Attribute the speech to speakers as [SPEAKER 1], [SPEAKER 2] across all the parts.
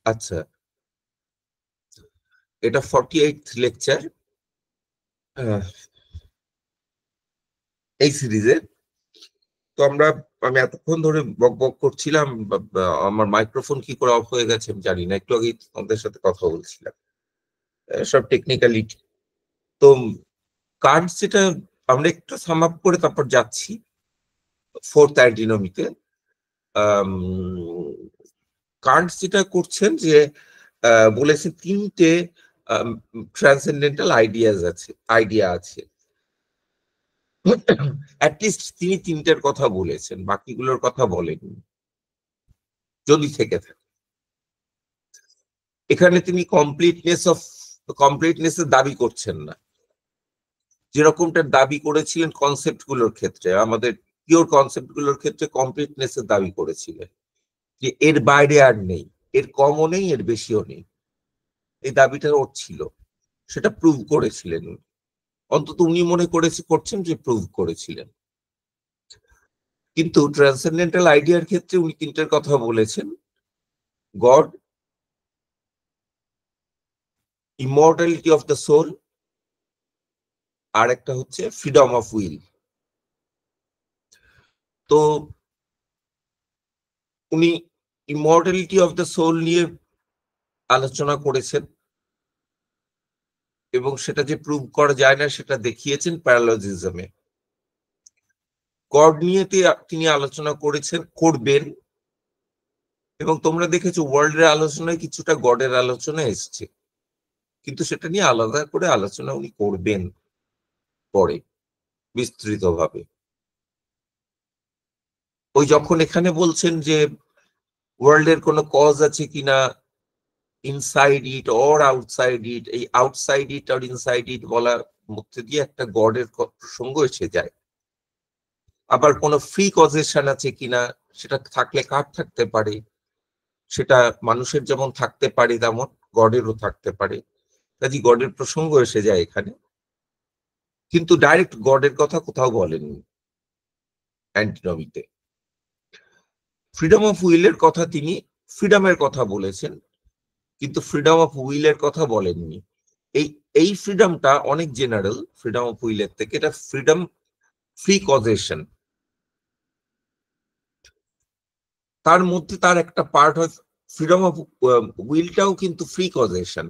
[SPEAKER 1] আচ্ছা, এটা 48th lecture এই সিরিজের। তো আমি এতক্ষণ ধরে বক বক করছিলাম, আমার মাইক্রোফোন কি করে অফ হয়ে গেছে আমি জানি না, একটু আগে তোমাদের সাথে কথা বলছিলাম সব টেকনিক্যালিটি। তো কার্ড যেটা আমরা একটু সাম আপ করে তারপর যাচ্ছি ফোর্থ অ্যান্টিনোমিতে। কার্ড যেটা করছেন যে বলেছে তিনটে ট্রান্সেন্ডেন্টাল আইডিয়া আছে। অ্যাটলিস্ট তিনি তিনটের কথা বলেছেন, বাকিগুলোর কথা বলেননি যদি থেকে থাকে। এখানে তিনি কমপ্লিটনেসের দাবি করছেন না, যেরকমটা দাবি করেছিলেন কনসেপ্ট গুলোর ক্ষেত্রে, আমাদের পিওর কনসেপ্ট গুলোর ক্ষেত্রে কমপ্লিটনেসের দাবি করেছিলেন যে এর বাইরে আর নেই, এর কমও নেই, এর বেশিও নেই। এই দাবিটা ওর ছিল, সেটা প্রুভ করেছিলেন, অন্তত উনি মনে করছেন যে প্রুভ করেছিলেন। কিন্তু ট্রান্সেন্ডেন্টাল আইডিয়ার ক্ষেত্রে উনি তিনটের কথা বলেছেন: God, immortality of the soul, আর একটা হচ্ছে ফ্রিডম অফ উইল। তো উনি ইমর্টালিটি অফ দ্য সোল নিয়ে আলোচনা করেছেন এবং সেটা যে প্রুভ করা যায় না সেটা দেখিয়েছেন প্যারালজিজমে। গড নিয়ে তিনি আলোচনা করবেন, এবং তোমরা দেখেছো ওয়ার্ল্ডের আলোচনায় কিছুটা গডের আলোচনা এসছে, কিন্তু সেটা নিয়ে আলাদা করে আলোচনা উনি করবেন পরে বিস্তৃতভাবে। ওই যখন এখানে বলছেন যে ওয়ার্ল্ডের কোনো কজ আছে কিনা, ইনসাইড ইট অর আউটসাইড ইট, এই আউটসাইড ইট আর ইনসাইড ইট বলার মধ্যে দিয়ে একটা গডের প্রসঙ্গ এসে যায়। আবার কোনো ফ্রি কজেশন আছে কিনা, সেটা থাকলে কার থাকতে পারে, সেটা মানুষের যেমন থাকতে পারে তেমন গডেরও থাকতে পারে, কাজে গডের প্রসঙ্গ এসে যায় এখানে। কিন্তু ডাইরেক্ট গডের কথা কোথাও বলেননি অ্যান্টিনমিতে। ফ্রিডম অফ উইলের কথা তিনি ফ্রিডমের কথা বলেছেন, কিন্তু ফ্রিডম অফ উইলের কথা বলেননি। এই ফ্রিডমটা অনেক জেনারেল ফ্রিডম অফ উইলের থেকে, এটা ফ্রি কজেশন। তার মধ্যে তার একটা পার্ট হয় ফ্রিডম অফ উইলটাও কিন্তু ফ্রি কজেশন।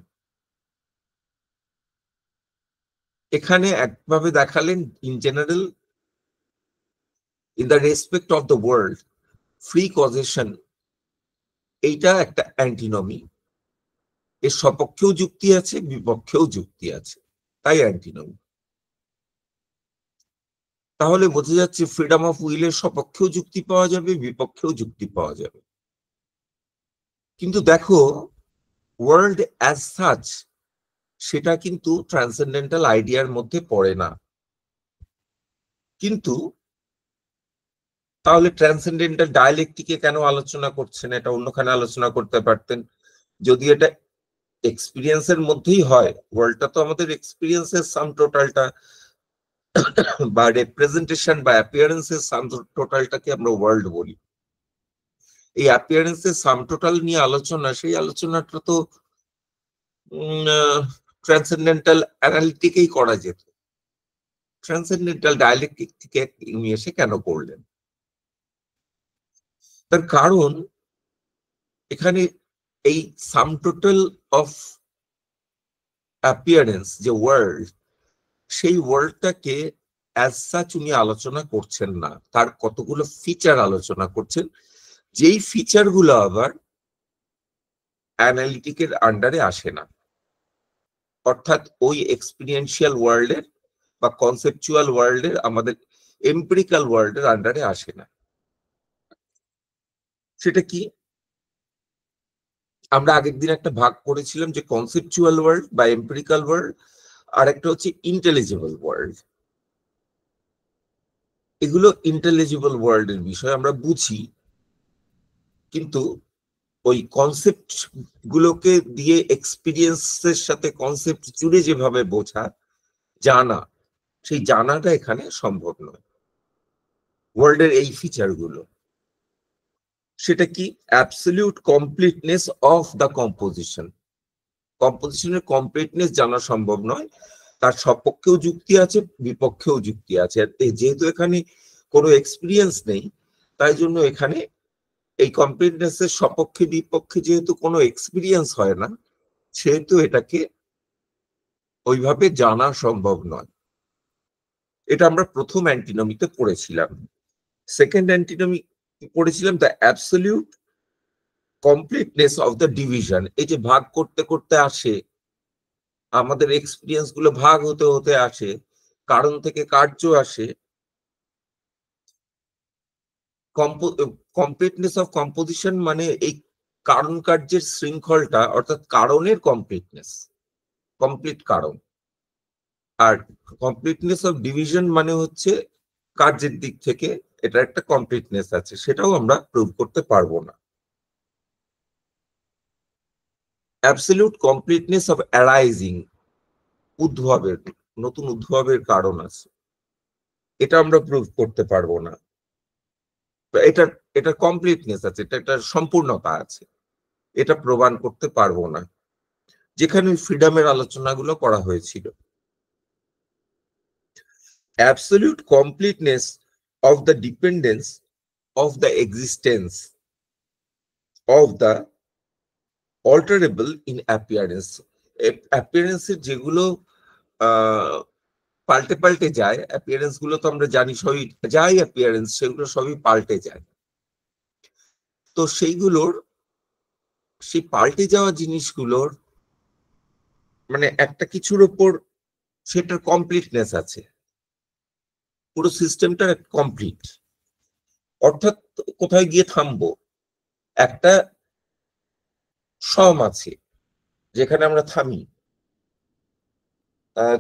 [SPEAKER 1] এখানে একভাবে দেখালেন in general, in the respect of the world, free causation এইটা একটা অ্যান্টিনমি। এর সপক্ষেও যুক্তি আছে, বিপক্ষেও যুক্তি আছে, তাই অ্যান্টিনমি। তাহলে বোঝা যাচ্ছে ফ্রিডম অফ উইলের সপক্ষেও যুক্তি পাওয়া যাবে, বিপক্ষেও যুক্তি পাওয়া যাবে। কিন্তু দেখো ওয়ার্ল্ড অ্যাজ সাচ সেটা কিন্তু ট্রান্সেন্ডেন্টাল আইডিয়ার মধ্যে পড়ে না। কিন্তু তাহলে ট্রান্সেন্ডেন্টাল ডায়ালেক্টিকে কেন আলোচনা করছেন? এটা অন্যখানে আলোচনা করতে পারতেন। যদি এটা এক্সপিরিয়েন্সের মধ্যেই হয়, ওয়ার্ল্ডটা তো আমাদের এক্সপিরিয়েন্সের সাম টোটালটা, বা রিপ্রেজেন্টেশন বা অ্যাপিয়ারেন্সের সাম টোটালটাকে আমরা ওয়ার্ল্ড বলি। এই অ্যাপিয়ারেন্সের সাম টোটাল নিয়ে আলোচনা, সেই আলোচনাটা তো ট্রান্সেন্ডেন্টাল অ্যানালিটিকেই করা যেত। ট্রান্সেন্ডেন্টাল ডায়ালেক্টিক থেকে উনি এসে কেন করলেন? তার কারণ এখানে এই সাম টোটাল অফ অ্যাপিয়ারেন্স যে ওয়ার্ল্ড, সেই ওয়ার্ল্ডটাকে অ্যাজ সাচ উনি আলোচনা করছেন না, তার কতগুলো ফিচার আলোচনা করছেন, যেই ফিচার গুলো আবার অ্যানালিটিকের আন্ডারে আসে না। অর্থাৎ ওই এক্সপিরিয়েন্সিয়াল ওয়ার্ল্ডের বা কনসেপচুয়াল ওয়ার্ল্ডের, আমাদের এম্পিরিক্যাল ওয়ার্ল্ডের আন্ডারে আসে না। সেটা কি? আমরা আগের দিন একটা ভাগ করেছিলাম যে কনসেপচুয়াল ওয়ার্ল্ড বা এম্পিরিক্যাল ওয়ার্ল্ড, আর একটা হচ্ছে ইন্টেলিজিবল ওয়ার্ল্ড। এগুলো ইন্টেলিজিবল ওয়ার্ল্ডের বিষয়, আমরা বুঝি, কিন্তু ওই কনসেপ্ট গুলোকে দিয়ে এক্সপিরিয়েন্সের সাথে কনসেপ্ট জুড়ে যেভাবে বোঝা, জানা, সেই জানাটা এখানে সম্ভব নয় ওয়ার্ল্ডের এই ফিচার গুলো। সেটা কি? Absolute completeness of the composition. কম্পোজিশনের কমপ্লিটনেস জানা সম্ভব নয়, তার সপক্ষেও যুক্তি আছে, বিপক্ষেও যুক্তি আছে। যেহেতু এখানে কোনো এক্সপিরিয়েন্স নেই, তাই জন্য এখানে এই কমপ্লিটনেসের সপক্ষে বিপক্ষে যেহেতু কোনো এক্সপিরিয়েন্স হয় না, সেহেতু এটাকে ওইভাবে জানা সম্ভব নয়। এটা আমরা প্রথম অ্যান্টিনমিতে পড়েছিলাম। সেকেন্ড অ্যান্টিনমি পড়েছিলাম the absolute completeness of the division. এই যে ভাগ করতে করতে আসে, আমাদের এক্সপিরিয়েন্স গুলো ভাগ হতে হতে আসে, কারণ থেকে কার্য আসে। কমপ্লিটনেস অফ কম্পোজিশন মানে এই কারণ কার্যের শৃঙ্খলটা, অর্থাৎ কারণের কমপ্লিটনেস, কমপ্লিট কারণ। আর কমপ্লিটনেস অফ ডিভিশন মানে হচ্ছে কার্যের দিক থেকে এটা একটা কমপ্লিটনেস আছে, সেটাও আমরা প্রুভ করতে পারবো না। অ্যাবসলিউট কমপ্লিটনেস অফ অ্যারাইজিং, উদ্ভবের, নতুন উদ্ভবের কারণ আছে, এটা আমরা প্রুভ করতে পারবো না। এটা এটা কমপ্লিটনেস আছে, এটা একটা সম্পূর্ণতা আছে, এটা প্রমাণ করতে পারবো না। যেখানে ফ্রিডমের আলোচনাগুলো করা হয়েছিল। Absolute completeness of the dependence of the existence of the alterable in appearance. অ্যাপিয়ারেন্সের যেগুলো পাল্টে পাল্টে যায়, অ্যাপিয়ারেন্স গুলো তো আমরা জানি সবই যাই অ্যাপিয়ারেন্স, সেগুলো সবই পাল্টে যায়। তো সেইগুলোর, সেই পাল্টে যাওয়া জিনিসগুলোর মানে একটা কিছুর উপর সেটার কমপ্লিটনেস আছে, পুরো সিস্টেমটা কমপ্লিট। অর্থাৎ কোথায় গিয়ে থামবো, একটা সম আছে যেখানে আমরা থামি,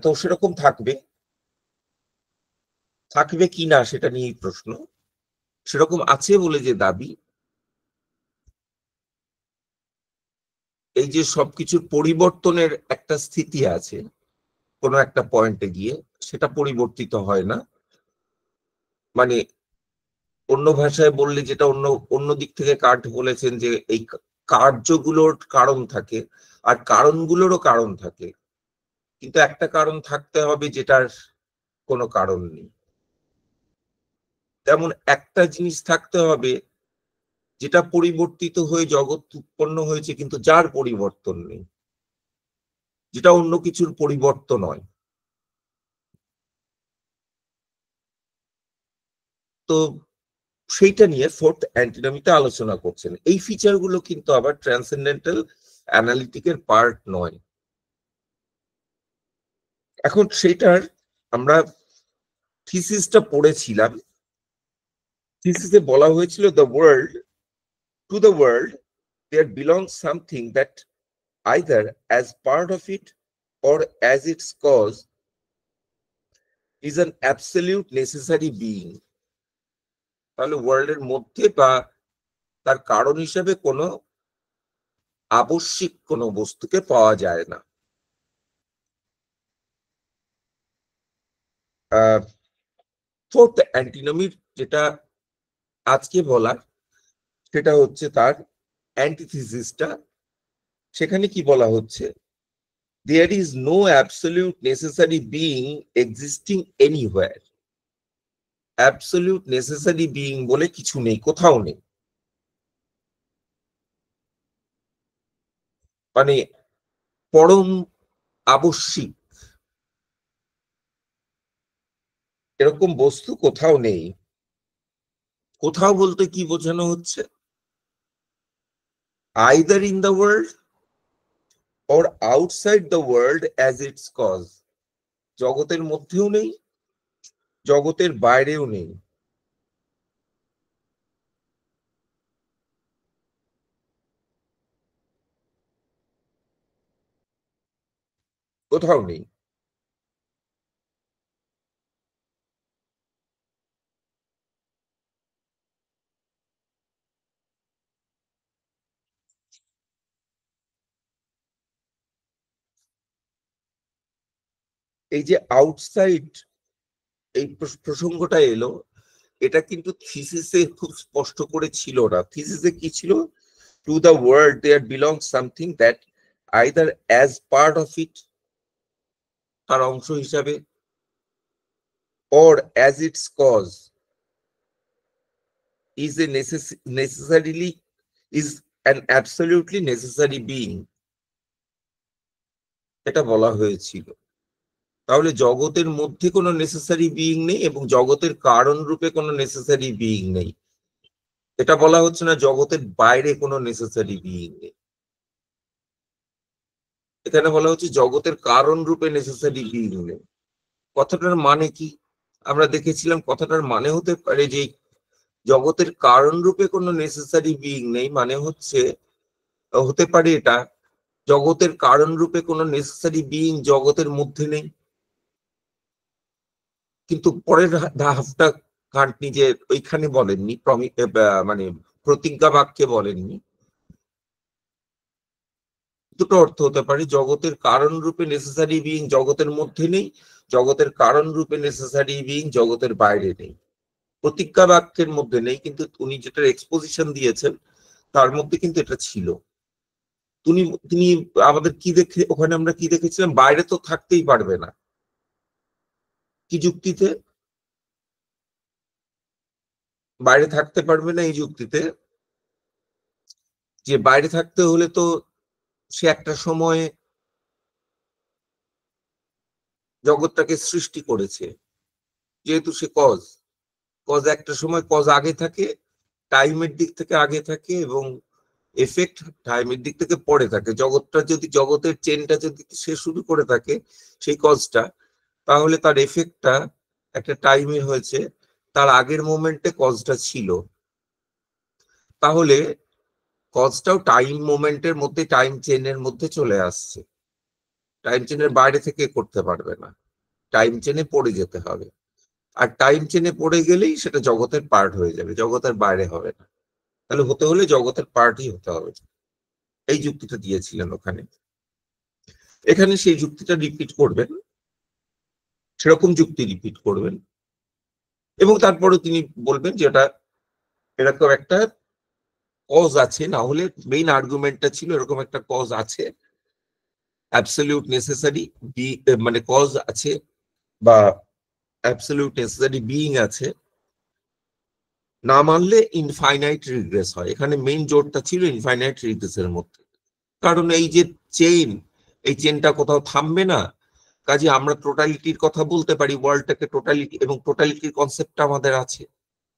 [SPEAKER 1] তো সেরকম থাকবে, থাকবে কি না সেটা নিয়েই প্রশ্ন। সেরকম আছে বলে যে দাবি, এই যে সবকিছুর পরিবর্তনের একটা স্থিতি আছে কোনো একটা পয়েন্টে গিয়ে, সেটা পরিবর্তিত হয় না। মানে অন্য ভাষায় বললে, যেটা অন্য অন্য দিক থেকে কার্ট বলেছেন, যে এই কার্যগুলোর কারণ থাকে আর কারণগুলোরও কারণ থাকে, কিন্তু একটা কারণ থাকতে হবে যেটার কোনো কারণ নেই। তেমন একটা জিনিস থাকতে হবে যেটা পরিবর্তিত হয়ে জগৎ উৎপন্ন হয়েছে, কিন্তু যার পরিবর্তন নেই, যেটা অন্য কিছুর পরিবর্তন হয়। তো সেইটা নিয়ে ফোর্থ অ্যান্টিনমিতে আলোচনা করছেন। এই ফিচার গুলো কিন্তু আবার ট্রান্সেন্ডেন্টাল অ্যানালিটিকের পার্ট নয়। এখন সেটার আমরা থিসিসটা পড়েছিলাম। থিসিসে বলা হয়েছিল, the world, to the world there belongs something that either as part of it or as its cause is an absolute necessary being। তাহলে ওয়ার্ল্ডের মধ্যে বা তার কারণ হিসেবে কোনো আবশ্যিক কোনো বস্তুকে পাওয়া যায় না। ফোর্থ অ্যান্টিনমির যেটা আজকে বলার, সেটা হচ্ছে তার অ্যান্টিথিসিসটা। সেখানে কি বলা হচ্ছে, there is no absolute necessary being existing anywhere। Absolute necessary being বলে কিছু নেই, কোথাও নেই। মানে পরম আবশ্যিক এরকম বস্তু কোথাও নেই। কোথাও বলতে কি বোঝানো হচ্ছে, either in the world or outside the world as its cause। জগতের মধ্যেও নেই, জগতের বাইরেও নেই, কোথাও নেই। এই যে আউটসাইড, এই প্রসঙ্গটা এলো, এটা কিন্তু থিসিসে খুব স্পষ্ট করে ছিল না। থিসিসে কি ছিল? To the world there belong something that either as part of it, তার অংশ হিসাবে, or as its cause is a necessarily is an absolutely necessary being, এটা বলা হয়েছিল। তাহলে জগতের মধ্যে কোনো নেসেসারি বিইং নেই এবং জগতের কারণ রূপে কোনো নেসেসারি বিইং নেই। এটা বলা হচ্ছে না জগতের বাইরে কোনো নেসেসারি বিইং নেই, এখানে বলা হচ্ছে জগতের কারণ রূপে নেসেসারি বিইং নেই। কথাটার মানে কি? আমরা দেখেছিলাম কথাটার মানে হতে পারে যে জগতের কারণ রূপে কোনো নেসেসারি বিইং নেই, মানে হতে পারে এটা জগতের কারণ রূপে কোনো নেসেসারি বিইং জগতের মধ্যে নেই। কিন্তু পরের হাফটা কান্ট নিজে ওইখানে বলেননি, মানে প্রতিজ্ঞা বাক্যে বলেননি। দুটো অর্থ হতে পারে, জগতের কারণ রূপে নেসেসারি বিইং জগতের মধ্যে নেই, জগতের কারণ রূপে নেসেসারি বিইং জগতের বাইরে নেই। প্রতিজ্ঞা বাক্যের মধ্যে নেই, কিন্তু উনি যেটা এক্সপোজিশন দিয়েছেন তার মধ্যে কিন্তু এটা ছিল। তিনি আমাদের কি দেখে, ওখানে আমরা কি দেখেছিলাম? বাইরে তো থাকতেই পারবে না। কি যুক্তিতে বাইরে থাকতে পারবে না? এই যুক্তিতে যে বাইরে থাকতে হলে তো সে একটা সময় জগৎটাকে সৃষ্টি করেছে, যেহেতু সে কজ একটা সময় কজ আগে থাকে, টাইমের দিক থেকে আগে থাকে এবং এফেক্ট টাইমের দিক থেকে পরে থাকে। জগতের চেনটা যদি সে শুরু করে থাকে সেই কজটা, তাহলে তার এফেক্টটা একটা টাইমে হয়েছে, তার আগের মোমেন্টে কজটা ছিল। তাহলে কজটাও টাইম মোমেন্টের মধ্যে, টাইম চেনের মধ্যে চলে আসছে। টাইম চেনের বাইরে থেকে করতে পারবে না, টাইম চেনে পড়ে যেতে হবে। আর টাইম চেনে পড়ে গেলেই সেটা জগতের পার্ট হয়ে যাবে, জগতের বাইরে হবে না। তাহলে হতে হলে জগতের পার্টই হতে হবে। এই যুক্তিটা দিয়েছিলেন ওখানে। এখানে সেই যুক্তিটা রিপিট করবেন, সেরকম যুক্তি রিপিট করবেন এবং তারপরে তিনি বলবেন যে এটা এরকম একটা কজ আছে, না হলে মেইন আর্গুমেন্টটা ছিল এরকম একটা কজ আছে, অ্যাবসলিউট নেসেসারি মানে কজ আছে বা অ্যাবসলিউট নেসেসারি বিইং আছে, না মানলে ইনফাইনাইট রিগ্রেস হয়। এখানে মেইন জোরটা ছিল ইনফাইনাইট রিগ্রেসের মধ্যে, কারণ এই যে চেইন, এই চেনটা কোথাও থামবে না। কাজে আমরা টোটালিটির কথা বলতে পারি, ওয়ার্ল্ডটাকে টোটালিটি, এবং টোটালিটির কনসেপ্টটা আমাদের আছে,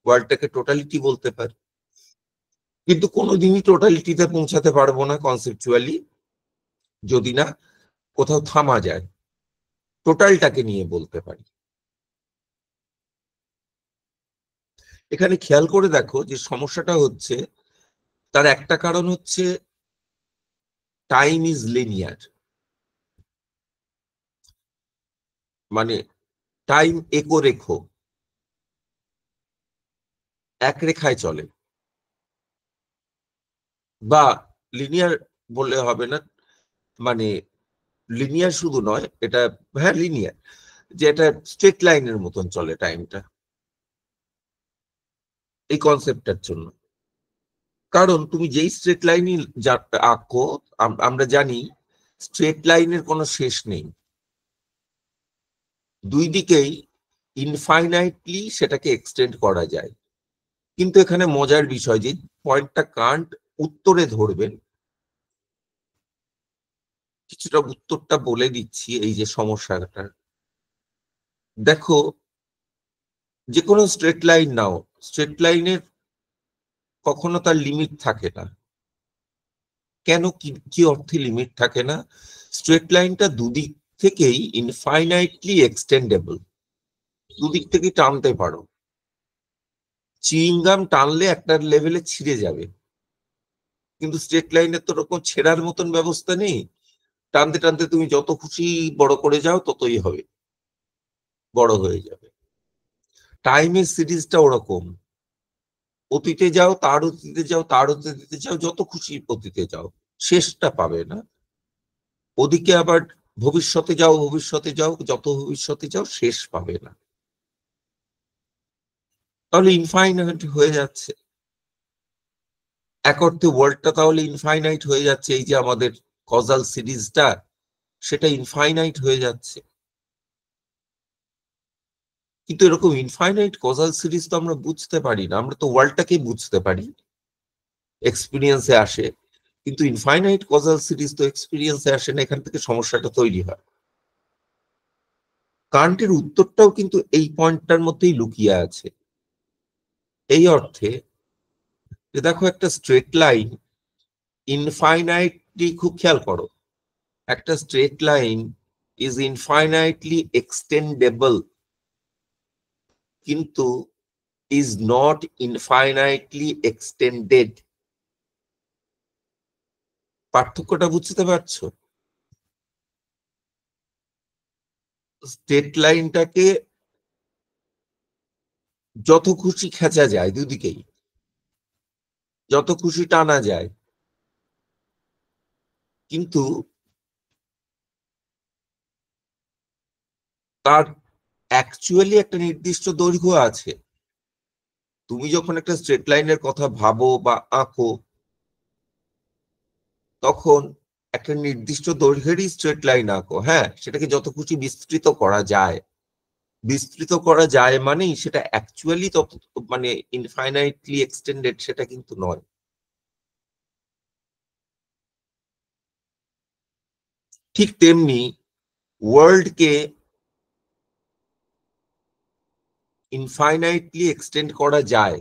[SPEAKER 1] ওয়ার্ল্ডটাকে টোটালিটি বলতে পারি, কিন্তু কোনোদিনই টোটালিটিতে পৌঁছাতে পারবো না কনসেপচুয়ালি যদি না কোথাও থামা যায়, টোটালটাকে নিয়ে বলতে পারি। এখানে খেয়াল করে দেখো যে সমস্যাটা হচ্ছে, তার একটা কারণ হচ্ছে টাইম ইজ লিনিয়ার, মানে টাইম একরেখো, এক রেখায় চলে, বা লিনিয়ার বললে হবে না, মানে লিনিয়ার শুধু নয়, এটা হ্যাঁ লিনিয়ার, যে এটা স্ট্রেট লাইনের মতন চলে টাইমটা এই কনসেপ্টটার জন্য। কারণ তুমি যেই স্ট্রেট লাইনই আঁকো, আমরা জানি স্ট্রেট লাইনের কোনো শেষ নেই, দুই দিকেই ইনফাইনাইটলি সেটাকে এক্সটেন্ড করা যায়। কিন্তু এখানে মজার বিষয় যে পয়েন্টটা কান্ট উত্তরে ধরবেন, কিছুটা উত্তরটা বলে দিচ্ছি এই যে সমস্যাটা। দেখো, যে কোনো স্ট্রেট লাইন নাও, স্ট্রেট লাইনের কখনো তার লিমিট থাকে না। কেন, কি অর্থে লিমিট থাকে না? স্ট্রেট লাইনটা দুদিক থেকেই ইনফাইনাইটলি এক্সটেন্ডেবল, দুদিক থেকে টানতে পারো। চুইংগাম টানলে একটা লেভেলে ছিঁড়ে যাবে, কিন্তু স্ট্রেট লাইনের তো ওরকম ছেঁড়ার মতন ব্যবস্থা নেই। টানতে টানতে তুমি যত খুশি বড় করে যাও ততই হবে, বড় হয়ে যাবে। টাইমের সিরিজটা ওরকম, অতীতে যাও, তার অতীতে যাও, তার অতীতে যাও, যত খুশি অতীতে যাও, শেষটা পাবে না। ওদিকে আবার ভবিষ্যতে যাও, ভবিষ্যতে যাও, যত ভবিষ্যতে যাও, শেষ পাবে না। তাহলে ইনফাইনাইট হয়ে যাচ্ছে, এক অর্থে ওয়ার্ল্ডটা তাহলে ইনফাইনাইট হয়ে যাচ্ছে, এই যে আমাদের কজাল সিরিজটা সেটা ইনফাইনাইট হয়ে যাচ্ছে। কিন্তু এরকম ইনফাইনাইট কজাল সিরিজ তো আমরা বুঝতে পারি না, আমরা তো ওয়ার্ল্ডটাকে বুঝতে পারি, এক্সপিরিয়েন্সে আসে, কিন্তু ইনফাইনাইট কজাল সিরিজ তো এক্সপিরিয়েন্সে আসে না, এখান থেকে সমস্যাটা তৈরি হয়। কান্টের উত্তরটাও কিন্তু এই পয়েন্টটার মধ্যেই লুকিয়ে আছে, এই অর্থে যে দেখো একটা স্ট্রেট লাইন ইনফাইনাইটলি, খুব খেয়াল করো, একটা straight line is infinitely extendable কিন্তু ইজ নট ইনফাইনাইটলি এক্সটেন্ডেড। পার্থক্যটা বুঝতে পারছো? স্ট্রেট লাইনটাকে যত খুশি খেঁচা যায় দুদিকেই, যত খুশি টানা যায়, কিন্তু তার অ্যাকচুয়ালি একটা নির্দিষ্ট দৈর্ঘ্য আছে। তুমি যখন একটা স্ট্রেট লাইনের কথা ভাবো বা আঁকো, তখন একটা নির্দিষ্ট দৈর্ঘ্যেরই স্ট্রেট লাইন আঁকো, হ্যাঁ, সেটাকে যত খুশি বিস্তৃত করা যায়, বিস্তৃত করা যায় মানেই সেটা অ্যাকচুয়ালি তত মানে ইনফাইনাইটলি এক্সটেন্ডেড সেটা কিন্তু নয়। ঠিক তেমনি ওয়ার্ল্ডকে ইনফাইনাইটলি এক্সটেন্ড করা যায়,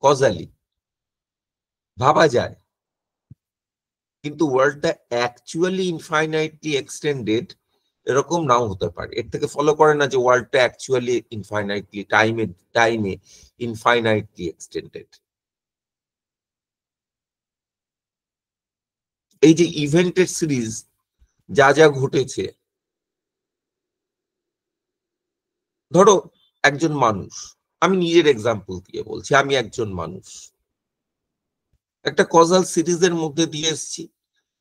[SPEAKER 1] কজালি ভাবা যায়, কিন্তু ওয়ার্ল্ডটা অ্যাকচুয়ালি ইনফাইনাইটলি এক্সটেন্ডেড এরকম নাও হতে পারে। এর থেকে ফলো করে না যে ওয়ার্ল্ডটা অ্যাকচুয়ালি ইনফাইনাইটলি টাইমে টাইমে ইনফাইনাইটলি এক্সটেন্ডেড। এই যে ইভেন্টের সিরিজ যা যা ঘটেছে, ধরো একজন মানুষ, আমি নিজের এক্সাম্পল দিয়ে বলছি, আমি একজন মানুষ একটা কজাল সিরিজের মধ্যে দিয়ে এসেছি,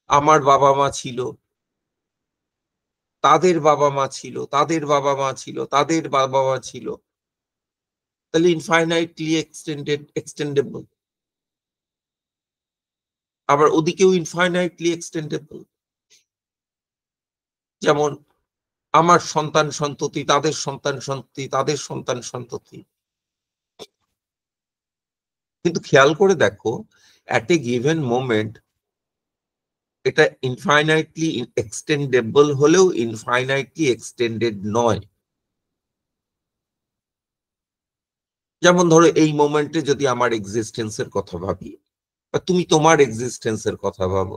[SPEAKER 1] আমার বাবা মা ছিল, তাদের বাবা মা ছিল, তাদের বাবা মা ছিল, তাদের বাবা মা ছিল, তাহলে ইনফাইনাইটলি এক্সটেন্ডেবল। আবার ওদিকেও ইনফাইনাইটলি এক্সটেন্ডেবল, যেমন আমার সন্তান সন্ততি, তাদের সন্তান সন্ততি, তাদের সন্তান সন্ততি। কিন্তু খেয়াল করে দেখো, অ্যাট এ গিভেন মোমেন্ট এটা ইনফাইনাইটলি এক্সটেন্ডেবল হলেও ইনফাইনাইটলি এক্সটেন্ডেড নয়। যেমন ধরো এই মোমেন্টে যদি আমার এক্সিস্টেন্সের কথা ভাবি, বা তুমি তোমার এক্সিস্টেন্সের কথা ভাবো,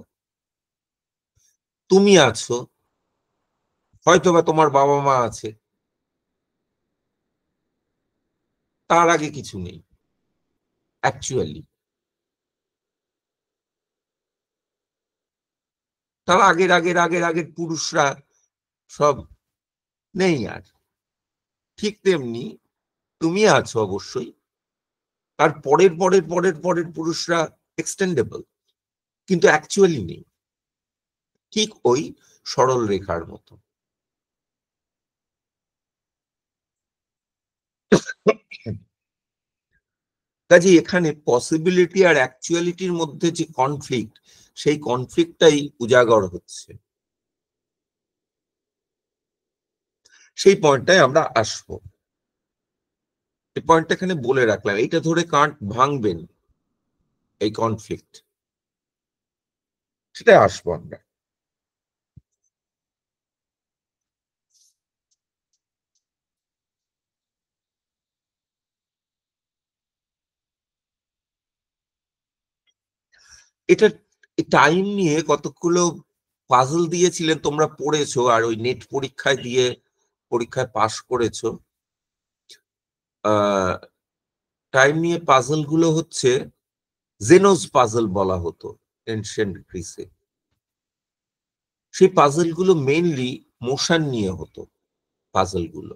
[SPEAKER 1] তুমি আছো, হয়তো বা তোমার বাবা মা আছে, তার আগে কিছু নেই অ্যাকচুয়ালি, তার আগের আগের আগের আগের পুরুষরা সব নেই আর। ঠিক তেমনি তুমি আছো অবশ্যই, তার পরের পরের পরের পরের পুরুষরা এক্সটেন্ডেবল কিন্তু অ্যাকচুয়ালি নেই, ঠিক ওই সরল রেখার মতো। কাজে এখানে পসিবিলিটি আর অ্যাকচুয়ালিটির মধ্যে যে কনফ্লিক্ট, সেই কনফ্লিক্টটাই উজাগর হচ্ছে, সেই পয়েন্টটাই আমরা আসবো। এই পয়েন্টটা এখানে বলে রাখলাম, এইটা ধরে কান্ট ভাঙবেন এই কনফ্লিক্ট, সেটাই আসবো আমরা। এটা টাইম নিয়ে কতগুলো পাজল দিয়েছিলেন, তোমরা পড়েছো, আর ওই নেট পরীক্ষায় দিয়ে পরীক্ষায় পাশ করেছো। টাইম নিয়ে পাজল গুলো হচ্ছে জেনোস পাজল বলা হতো এনশিয়েন্ট গ্রিসে। সেই পাজল গুলো মেইনলি মোশন নিয়ে হতো, পাজল গুলো।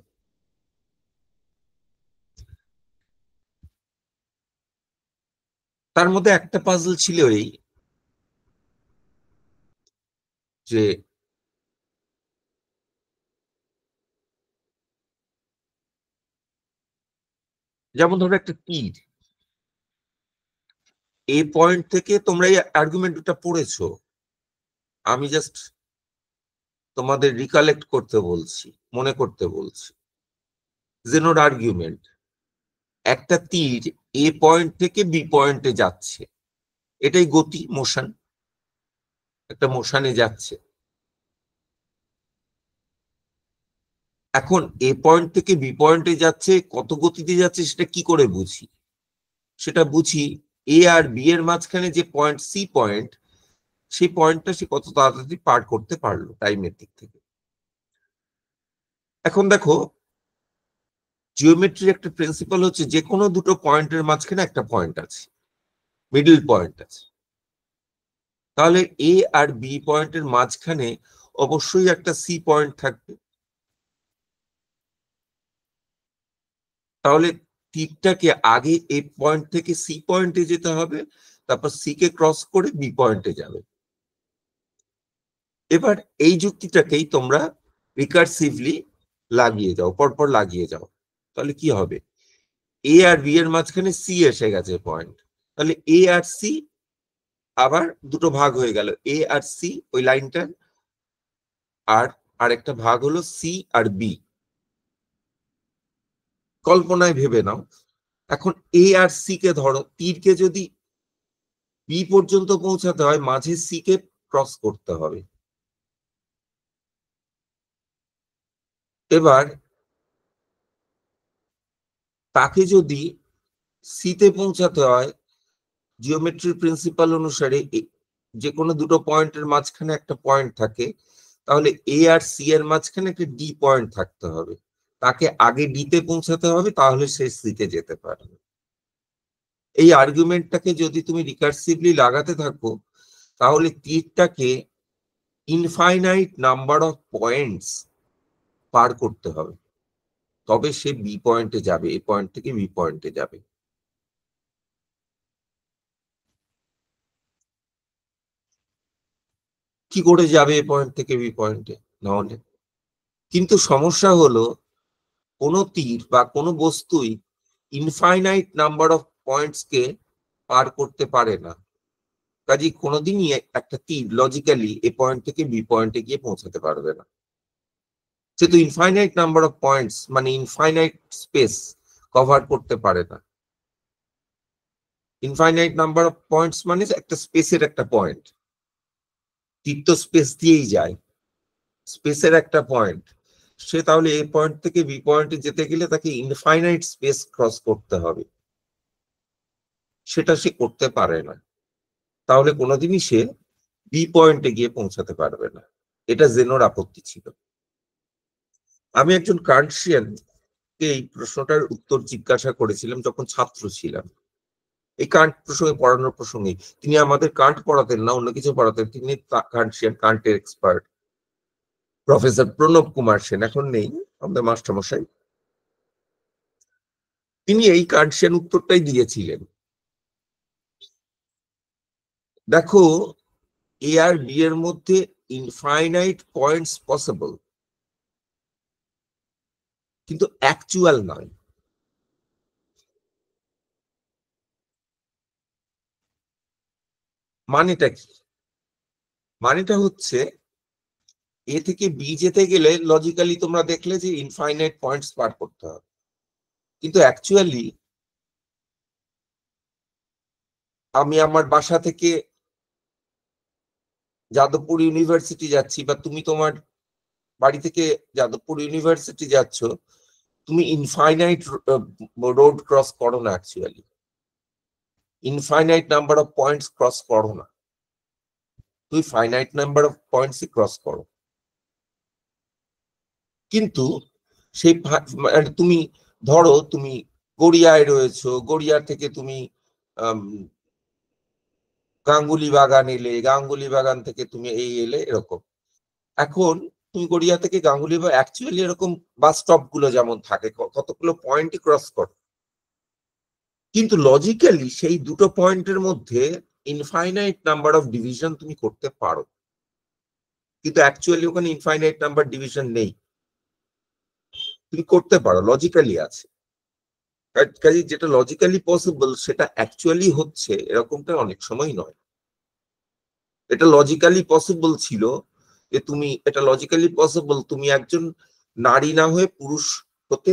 [SPEAKER 1] তার মধ্যে একটা পাজল ছিল এই যে যেমন ধরো একটা তীর, এই পয়েন্ট থেকে তোমরা এই আর্গুমেন্টটা পড়েছো, আমি জাস্ট তোমাদের রিকালেক্ট করতে বলছি, মনে করতে বলছি। জেনোর আর্গুমেন্ট, একটা তীর এ পয়েন্ট থেকে বি পয়েন্টে যাচ্ছে, এটাই গতি, মোশন, একটা মোশনে যাচ্ছে। এখন এ পয়েন্ট থেকে বি পয়েন্টে যাচ্ছে, কত গতিতে যাচ্ছে সেটা কি করে বুঝি? সেটা বুঝি এ আর বি এর মাঝখানে যে পয়েন্ট সি পয়েন্ট, সেই পয়েন্টটা সে কত তাড়াতাড়ি পার করতে পারলো টাইমের দিক থেকে। এখন দেখো, জিওমেট্রির একটা প্রিন্সিপাল হচ্ছে যে কোনো দুটো পয়েন্টের মাঝখানে একটা পয়েন্ট আছে, মিডল পয়েন্ট আছে। তাহলে এ আর বি পয়েন্টের মাঝখানে অবশ্যই একটা সি পয়েন্ট থাকবে। তাহলে তীরটাকে আগে এ পয়েন্ট থেকে সি পয়েন্টে যেতে হবে, তারপর সি কে ক্রস করে বি পয়েন্টে যাবে। এবার এই যুক্তিটাকেই তোমরা রিকার্সিভলি লাগিয়ে যাও, পরপর লাগিয়ে যাও। তাহলে কি হবে? এ আর বি এর মাঝখানে সি এসে গেছে পয়েন্ট, তাহলে এ আর সি আবার দুটো ভাগ হয়ে গেল, এ আর সি ওই লাইনটার, আর আরেকটা ভাগ হলো সি আর বি। কল্পনায় ভেবে নাও, এখন এ আর সি কে ধরো, তীরকে যদি বি পর্যন্ত পৌঁছাতে হয় মাঝে সি কে ক্রস করতে হবে। এবার তাকে যদি সিতে পৌঁছাতে হয়, জিওমেট্রির প্রিন্সিপাল অনুসারে যে কোনো দুটো পয়েন্টের মাঝখানে একটা পয়েন্ট থাকে, তাহলে এ আর সি এর মাঝখানে একটা ডি পয়েন্ট থাকতে হবে। তাকে আগে ডিতে পৌঁছাতে হবে, তাহলে সে সিতে যেতে পারবে। এই আর্গুমেন্টটাকে যদি তুমি রিকার্সিভলি লাগাতে থাকো, তাহলে তীরটাকে ইনফাইনাইট নাম্বার অফ পয়েন্টস পার করতে হবে, তবে সে বি পয়েন্টে যাবে, এ পয়েন্ট থেকে বি পয়েন্টে যাবে। কি করে যাবে এ পয়েন্ট থেকে বি পয়েন্টে? নাহলে কিন্তু সমস্যা হলো, কোনো তীর বা কোনো বস্তুই ইনফাইনাইট নাম্বার অফ পয়েন্টস কে পার করতে পারে না। কাজে কোনোদিনই একটা তীর লজিক্যালি এ পয়েন্ট থেকে বি পয়েন্টে গিয়ে পৌঁছাতে পারবে না। যেহেতু ইনফাইনাইট নাম্বার অফ পয়েন্টস মানে ইনফাইনাইট স্পেস কভার করতে পারে না। ইনফাইনাইট নাম্বার অফ পয়েন্টস মানে একটা স্পেসের একটা পয়েন্ট, তীর তো স্পেস দিয়েই যায়, স্পেসের একটা পয়েন্ট। সে তাহলে এ পয়েন্ট থেকে বি পয়েন্টে যেতে গেলে তাকে ইনফাইনাইট স্পেস ক্রস করতে হবে, সেটা সে করতে পারে না। তাহলে কোনোদিনই সে বি পয়েন্টে গিয়ে পৌঁছাতে পারবে না। এটা জেনোর আপত্তি ছিল। আমি একজন কান্টশিয়ান কে এই প্রশ্নটার উত্তর জিজ্ঞাসা করেছিলাম যখন ছাত্র ছিলাম, এই কান্ট প্রসঙ্গে, পড়ানোর প্রসঙ্গে। তিনি আমাদের কান্ট পড়াতেন না, অন্য কিছু পড়াতেন। তিনি কান্টশিয়ান, কান্টের এক্সপার্ট, প্রফেসর প্রণব কুমার সেন, এখন নেই, আমাদের মাস্টারমশাই। তিনি এই কান্টশিয়ান উত্তরটাই দিয়েছিলেন। দেখো, এ আর বি এর মধ্যে ইনফাইনাইট পয়েন্টস পসিবল, কিন্তু অ্যাকচুয়াল নয়। মানেটা কি? মানেটা হচ্ছে, এ থেকে বি যেতে গেলে লজিক্যালি তোমরা দেখলে যে ইনফাইনাইট পয়েন্টস পার করতে হবে, কিন্তু অ্যাকচুয়ালি আমি আমার বাসা থেকে যাদবপুর ইউনিভার্সিটি যাচ্ছি, বা তুমি তোমার বাড়ি থেকে যাদবপুর ইউনিভার্সিটি যাচ্ছ, তুমি ইনফাইনাইট রোড ক্রস করো না, actually infinite number of points cross করো না, তুমি finite number of points cross করো। কিন্তু সেই মানে তুমি ধরো তুমি গড়িয়ায় রয়েছো, গড়িয়া থেকে তুমি গাঙ্গুলি বাগান এলে, গাঙ্গুলি বাগান থেকে তুমি এই এলে, এরকম। এখন তুমি গড়িয়া থেকে গাঙ্গুলি বা অ্যাকচুয়ালি এরকম বাস স্টপ গুলো যেমন থাকে, কতগুলো পয়েন্টই ক্রস করো, কিন্তু লজিক্যালি সেই দুটো পয়েন্টের মধ্যে ইনফাইনাইট নাম্বার অফ ডিভিশন তুমি করতে পারো, কিন্তু অ্যাকচুয়ালি ওখানে ইনফাইনাইট নাম্বার ডিভিশন নেই। তুমি করতে পারো, লজিক্যালি আছে। কাজে যেটা লজিক্যালি পসিবল সেটা অ্যাকচুয়ালি হচ্ছে এরকমটা অনেক সময় নয়। এটা লজিক্যালি পসিবল ছিল যে এটা লজিক্যালি পসিবল তুমি একজন নারী না হয়ে পুরুষ হতে,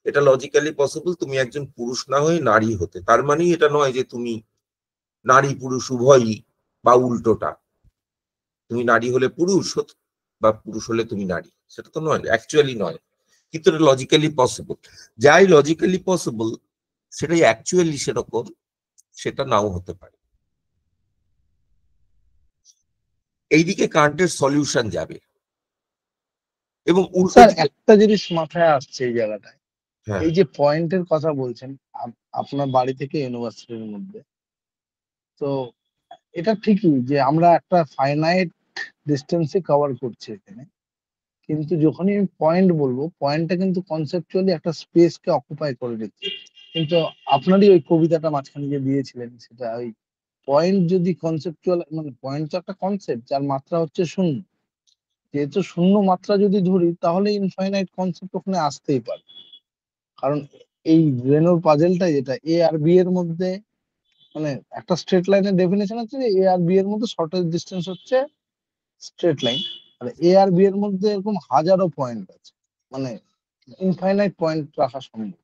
[SPEAKER 1] এটা লজিক্যালি পসিবল তুমি একজন পুরুষ না হয়ে নারী হতে। তার মানে এটা নয় যে তুমি নারী পুরুষ উভয়ই বা উল্টোটা, তুমি নারী হলে পুরুষ হতে বা পুরুষ হলে তুমি নারী, সেটা তো নয়, অ্যাকচুয়ালি নয়, কিন্তু এটা লজিক্যালি পসিবল। যাই লজিক্যালি পসিবল সেটাই অ্যাকচুয়ালি সেরকম সেটা নাও হতে পারে। এইদিকে কান্টের সলিউশন যাবে এবং উল্টো
[SPEAKER 2] স্যার একটা জিনিস মাথায় আসছে এই জায়গাটায়,
[SPEAKER 1] হ্যাঁ
[SPEAKER 2] এই যে পয়েন্টের কথা বলছেন আপনার বাড়ি থেকে ইউনিভার্সিটির মধ্যে, তো এটা ঠিকই যে আমরা একটা ফাইনাইট ডিস্টেন্সে কভার করছি এখানে, কিন্তু যখনই আমি পয়েন্ট বলবো, পয়েন্টটা কিন্তু কনসেপচুয়ালি একটা স্পেসকে অকুপাই করে দিচ্ছে। কিন্তু আপনারই ওই কবিতাটা মাঝখানে যে দিয়েছিলেন, সেটা ওই পয়েন্ট যদি কনসেপচুয়াল, মানে পয়েন্ট তো একটা কনসেপ্ট যার মাত্রা হচ্ছে শূন্য, যেহেতু শূন্য মাত্রা যদি ধরি তাহলে ইনফাইনাইট কনসেপ্ট ওখানে আসতেই পারে। কারণ এই রেনোর পাজেলটাই যেটা এ আর বি এর মধ্যে, মানে একটা স্ট্রেট লাইনের ডেফিনেশন আছে যে এ আর বি এর মধ্যে শর্টেস্ট ডিস্টেন্স হচ্ছে স্ট্রেট লাইন, আর এ আর বি এর মধ্যে এরকম হাজারো পয়েন্ট আছে, মানে ইনফাইনাইট পয়েন্ট রাখা সম্ভব।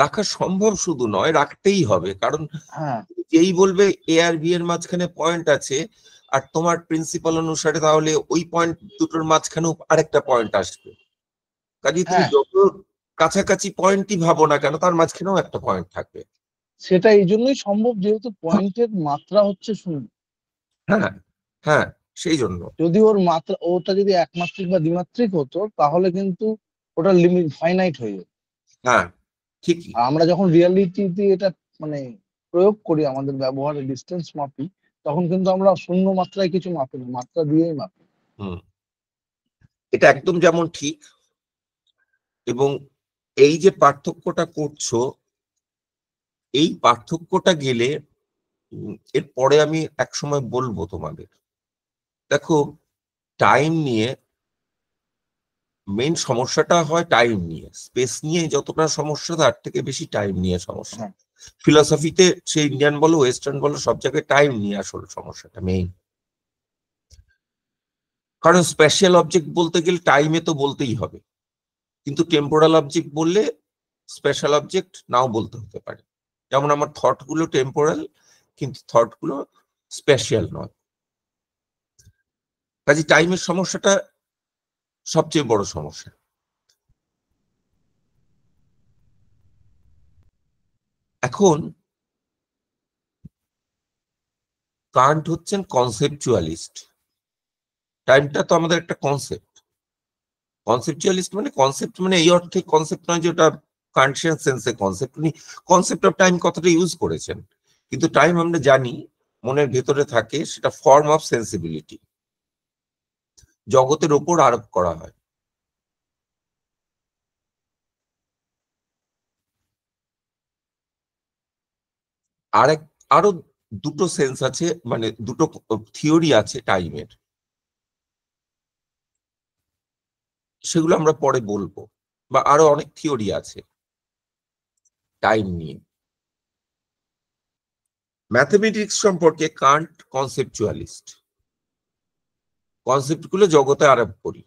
[SPEAKER 1] রাখা সম্ভব শুধু নয়, রাখতেই হবে, কারণ
[SPEAKER 2] হ্যাঁ
[SPEAKER 1] যেই বলবে এ আর বি এর মাঝখানে পয়েন্ট আছে আর তোমার প্রিন্সিপাল অনুসারে তাহলে ওই পয়েন্ট দুটোর মাঝখানেও আরেকটা পয়েন্ট আসবে, কাজে তুমি
[SPEAKER 2] হ্যাঁ,
[SPEAKER 1] যত কাছাকাছি পয়েন্টই ভাবো না কেন তার মাঝখানেও একটা পয়েন্ট থাকবে।
[SPEAKER 2] সেটা এই জন্যই সম্ভব যেহেতু পয়েন্টের মাত্রা হচ্ছে শূন্য।
[SPEAKER 1] হ্যাঁ হ্যাঁ, সেই জন্য।
[SPEAKER 2] যদি ওর মাত্রা, ওটা যদি একমাত্রিক বা দ্বিমাত্রিক হতো তাহলে কিন্তু ওটা লিমিট ফাইনাইট হয়ে যেত।
[SPEAKER 1] হ্যাঁ ঠিকই।
[SPEAKER 2] আর আমরা যখন রিয়ালিটিতে এটা মানে প্রয়োগ করি, আমাদের ব্যবহারে ডিস্টেন্স মাপি, তখন কিন্তু আমরা শূন্য মাত্রায় কিছু মাপি না, মাত্রা দিয়েই মাপি।
[SPEAKER 1] হুম, এটা একদম যেমন ঠিক। এবং এই যে পার্থক্যটা করছো, এই পার্থক্যটা গেলে এরপরে আমি একসময় বলবো তোমাদের। দেখো, টাইম নিয়ে মেইন সমস্যাটা হয়, টাইম নিয়ে, স্পেস নিয়ে যতটা সমস্যা তার থেকে বেশি টাইম নিয়ে সমস্যা।
[SPEAKER 2] হ্যাঁ
[SPEAKER 1] ফিলসফিতে সে ইন্ডিয়ান বলো ওয়েস্টার্ন বলো সব জায়গায় টাইম নিয়ে আসল সমস্যাটা মেইন। কারণ স্পেশাল অবজেক্ট বলতে গেলে টাইমে তো বলতেই হবে, কিন্তু টেম্পোরাল অবজেক্ট বললে স্পেশাল অবজেক্ট নাও বলতে হতে পারে। যেমন আমার থট গুলো টেম্পোরাল, কিন্তু থট গুলো স্পেশাল নয়। কাজে টাইমের সমস্যাটা সবচেয়ে বড় সমস্যা। এখন কান্ট হচ্ছেন কনসেপচুয়ালিস্ট। টাইমটা তো আমাদের একটা কনসেপ্ট। কনসেপচুয়ালিস্ট মানে কনসেপ্ট মানে এই অর্থে কনসেপ্ট নয় যে ওটা কনসিয়াস সেন্সে কনসেপ্ট। উনি কনসেপ্ট অফ টাইম কথাটা ইউজ করেছেন, কিন্তু টাইম আমরা জানি মনের ভেতরে থাকে, সেটা ফর্ম অফ সেন্সিবিলিটি, জগতের ওপর আরোপ করা হয়। আরো দুটো সেন্স আছে, মানে দুটো থিওরি আছে টাইমের, সেগুলো আমরা পরে বলবো। বা আরো অনেক থিওরি আছে টাইম নিয়ে। ম্যাথমেটিক্স সম্পর্কে কান্ট কনসেপচুয়ালিস্ট, কনসেপ্ট গুলো জগতে আরোপ করি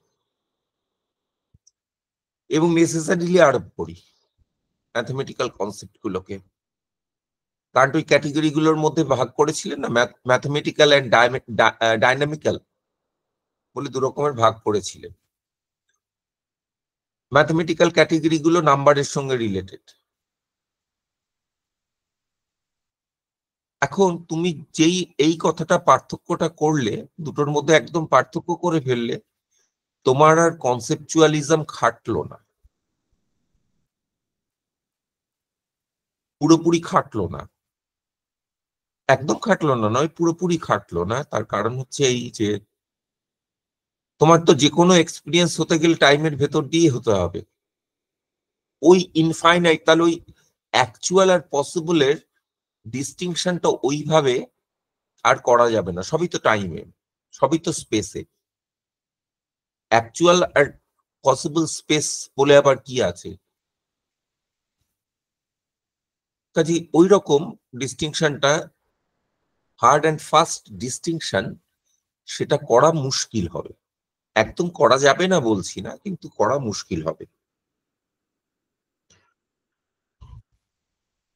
[SPEAKER 1] এবং নেসেসারিলি আরোপ করি ম্যাথমেটিক্যাল কনসেপ্ট গুলোকে। কান্ট ওই ক্যাটেগরি গুলোর মধ্যে ভাগ করেছিলেন না, ম্যাথমেটিক্যাল অ্যান্ড ডাইনামিক্যাল বলে দু রকমের ভাগ করেছিলেন। ম্যাথমেটিক্যাল ক্যাটেগরি গুলো নাম্বারের সঙ্গে রিলেটেড। এখন তুমি যেই এই কথাটা পার্থক্যটা করলে, দুটোর মধ্যে একদম পার্থক্য করে ফেললে, তোমার আর কনসেপচুয়ালিজম খাটলো না, পুরোপুরি খাটলো না। একদম খাটলো না নয়, পুরোপুরি খাটলো না। তার কারণ হচ্ছে এই যে তোমার তো যে কোনো এক্সপিরিয়েন্স হতে গেলে টাইমের ভেতর দিয়ে হতে হবে। ওই ইনফাইনাইট, তাহলে ওই অ্যাকচুয়াল আর পসিবলের ডিস্টিংশনটা ওইভাবে আর করা যাবে না। সবই তো টাইমে, সবই তো স্পেসে। অ্যাকচুয়াল আর পসিবল স্পেস বলে আবার কি আছে? কাজে ওই রকম ডিস্টিংশনটা, হার্ড অ্যান্ড ফাস্ট ডিস্টিংশন, সেটা করা মুশকিল হবে। একদম করা যাবে না বলছি না, কিন্তু করা মুশকিল হবে।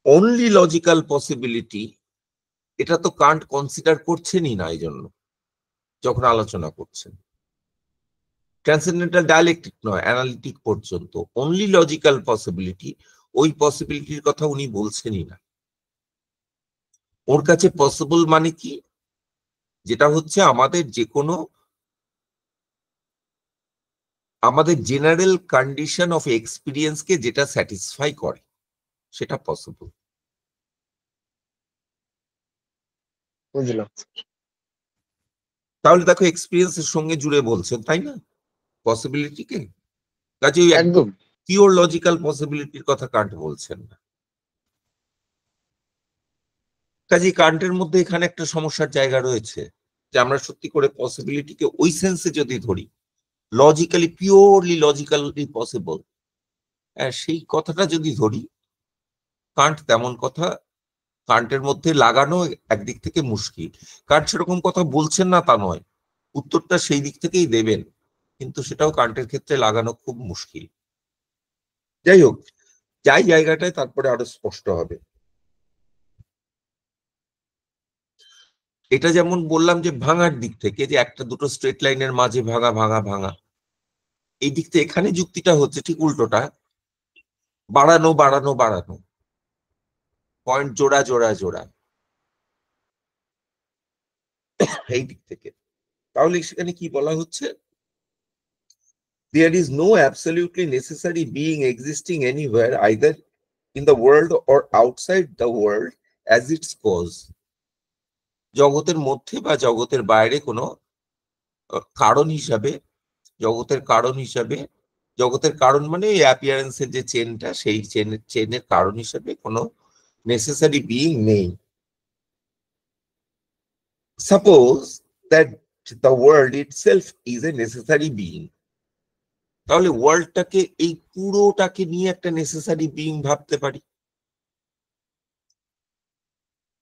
[SPEAKER 1] অনলি লজিক্যাল পসিবিলিটি, এটা তো কান্ট কনসিডার করছেনই না এই জন্য যখন আলোচনা করছেন। ট্রান্সেন্ডেন্টাল ডায়ালেকটিক নয়, অ্যানালিটিক পর্যন্ত অনলি লজিক্যাল পসিবিলিটি, ওই পসিবিলিটির কথা উনি বলছেনই না। ওর কাছে পসিবল মানে কি, যেটা হচ্ছে আমাদের যে কোনো, আমাদের জেনারেল কন্ডিশন অফ এক্সপিরিয়েন্সকে যেটা স্যাটিসফাই করে, সেটা পসিবল।
[SPEAKER 2] বুঝলাম।
[SPEAKER 1] তাহলে দেখো এক্সপিরিয়েন্সের সঙ্গে জুড়ে বলছেন, তাই না, পসিবিলিটিকে। কাজে ওই একদম
[SPEAKER 2] একদম
[SPEAKER 1] পিওর লজিক্যাল পসিবিলিটির কথা কান্ট বলছেন না। কাজে কান্টের মধ্যে এখানে একটা সমস্যার জায়গা রয়েছে, যে আমরা সত্যি করে পসিবিলিটিকে ওই সেন্সে যদি ধরি, লজিক্যালি, পিওরলি লজিক্যালি পসিবল, সেই কথাটা যদি ধরি, কান্ট তেমন কথা, কান্টের মধ্যে লাগানো একদিক থেকে মুশকিল। কান্ট সেরকম কথা বলছেন না তা নয়, উত্তরটা সেই দিক থেকেই দেবেন, কিন্তু সেটাও কান্টের ক্ষেত্রে লাগানো খুব মুশকিল। যাই হোক, যাই জায়গাটায় তারপরে আরো স্পষ্ট হবে। এটা যেমন বললাম যে ভাঙার দিক থেকে, যে একটা দুটো স্ট্রেট লাইনের মাঝে ভাঙা ভাঙা ভাঙা, এই দিক থেকে এখানে যুক্তিটা হচ্ছে ঠিক উল্টোটা, বাড়ানো বাড়ানো বাড়ানো, পয়েন্ট জোড়া জোড়া জোড়া, এই দিক থেকে। তাহলে সেখানে কি বলা হচ্ছে, there is no absolutely necessary being existing anywhere, either in the world or outside the world, as its cause. জগতের মধ্যে বা জগতের বাইরে কোনো কারণ হিসাবে, জগতের কারণ হিসাবে, জগতের কারণ মানে এই অ্যাপিয়ারেন্সের যে চেনটা, সেই চেনের কারণ হিসাবে কোনো নেসেসারি বিইং নেই। Suppose that the world itself is a necessary being, তাহলে ওয়ার্ল্ডটাকে, এই পুরোটাকে নিয়ে একটা নেসেসারি বিইং ভাবতে পারি।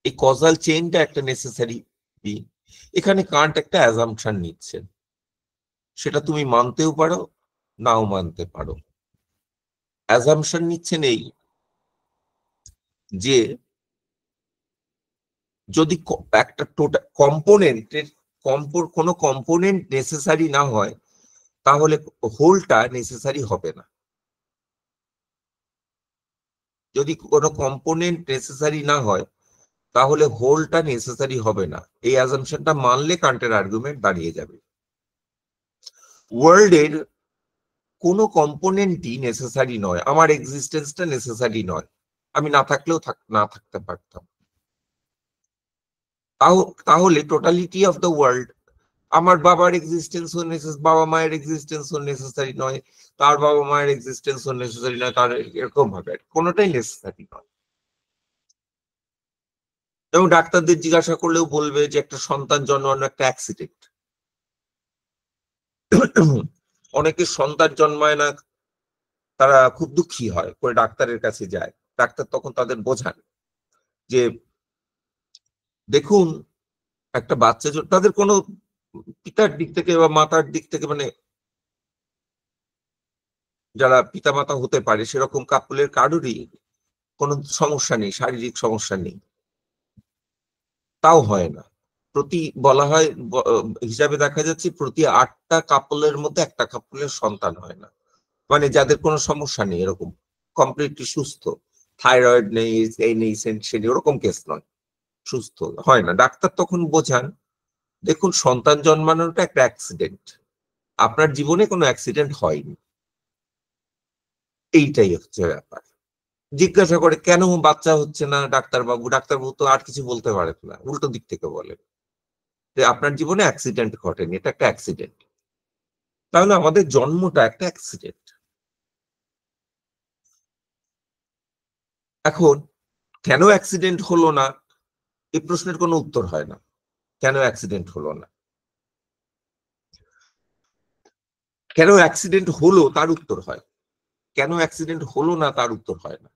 [SPEAKER 1] এই কজাল চেইনটা একটা নেসেসারি বিইং। এখানে কান্ট একটা অ্যাজাম্পশন নিচ্ছেন, সেটা তুমি মানতেও পারো, নাও মানতে পারো। অ্যাজাম্পশন নিচ্ছেন এই, যে যদি একটা টোটাল কম্পোনেন্টের কোনো কম্পোনেন্ট নেসেসারি না হয়, তাহলে হোলটা নেসেসারি হবে না। যদি কোনো কম্পোনেন্ট নেসেসারি না হয়, তাহলে হোলটা নেসেসারি হবে না। এই অ্যাজাম্পশনটা মানলে কান্টের আর্গুমেন্ট দাঁড়িয়ে যাবে। ওয়ার্ল্ডের কোনো কম্পোনেন্টই নেসেসারি নয়, আমার এক্সিস্টেন্সটা নেসেসারি নয়, আমি না থাকলেও না থাকতে পারতাম। তাহলে টোটালিটি অফ দ্য ওয়ার্ল্ড, আমার বাবার এক্সিস্টেন্স বাবা মায়ের এক্সিস্টেন্স নেসেসারি নয়, তার বাবা মায়ের এক্সিস্টেন্স নেসেসারি নয়, তার এরকম ভাবে কোনোটাই নেসেসারি নয়। এবং ডাক্তারদের জিজ্ঞাসা করলেও বলবে যে একটা সন্তান জন্মানো একটা অ্যাক্সিডেন্ট। অনেকে সন্তান জন্মায় না, তারা খুব দুঃখী হয়, করে ডাক্তারের কাছে যায়। ডাক্তার তখন তাদের বোঝান যে দেখুন, একটা বাচ্চা তাদের কোনো পিতার দিক থেকে বা মাতার দিক থেকে, মানে যারা পিতা মাতা হতে পারে সেরকম কাপলের কারোরই কোনো সমস্যা নেই, শারীরিক সমস্যা নেই, তাও হয় না। বলা হয় হিসাবে দেখা যাচ্ছে প্রতি 8টা কাপলের মধ্যে একটা কাপলের সন্তান হয় না, মানে যাদের কোনো সমস্যা নেই, এরকম কমপ্লিটলি সুস্থ, থাইরয়েড নেই, এই নেই সেই ওরকম কেস নয়, সুস্থ হয় না। ডাক্তার তখন বোঝান, দেখুন সন্তান জন্মানোটা একটা অ্যাক্সিডেন্ট, আপনার জীবনে কোনো অ্যাক্সিডেন্ট হয়নি, এইটাই হচ্ছে ব্যাপার। জিজ্ঞাসা করে কেন বাচ্চা হচ্ছে না ডাক্তারবাবু, ডাক্তারবাবু তো আর কিছু বলতে পারেন না, উল্টো দিক থেকে বলেন যে আপনার জীবনে অ্যাক্সিডেন্ট ঘটেনি, এটা একটা অ্যাক্সিডেন্ট। তাহলে আমাদের জন্মটা একটা অ্যাক্সিডেন্ট। এখন কেন অ্যাক্সিডেন্ট হলো না, এই প্রশ্নের কোনো উত্তর হয় না। কেন অ্যাক্সিডেন্ট হলো না, কেন অ্যাক্সিডেন্ট হলো তার উত্তর হয়, কেন অ্যাক্সিডেন্ট হলো না তার উত্তর হয় না।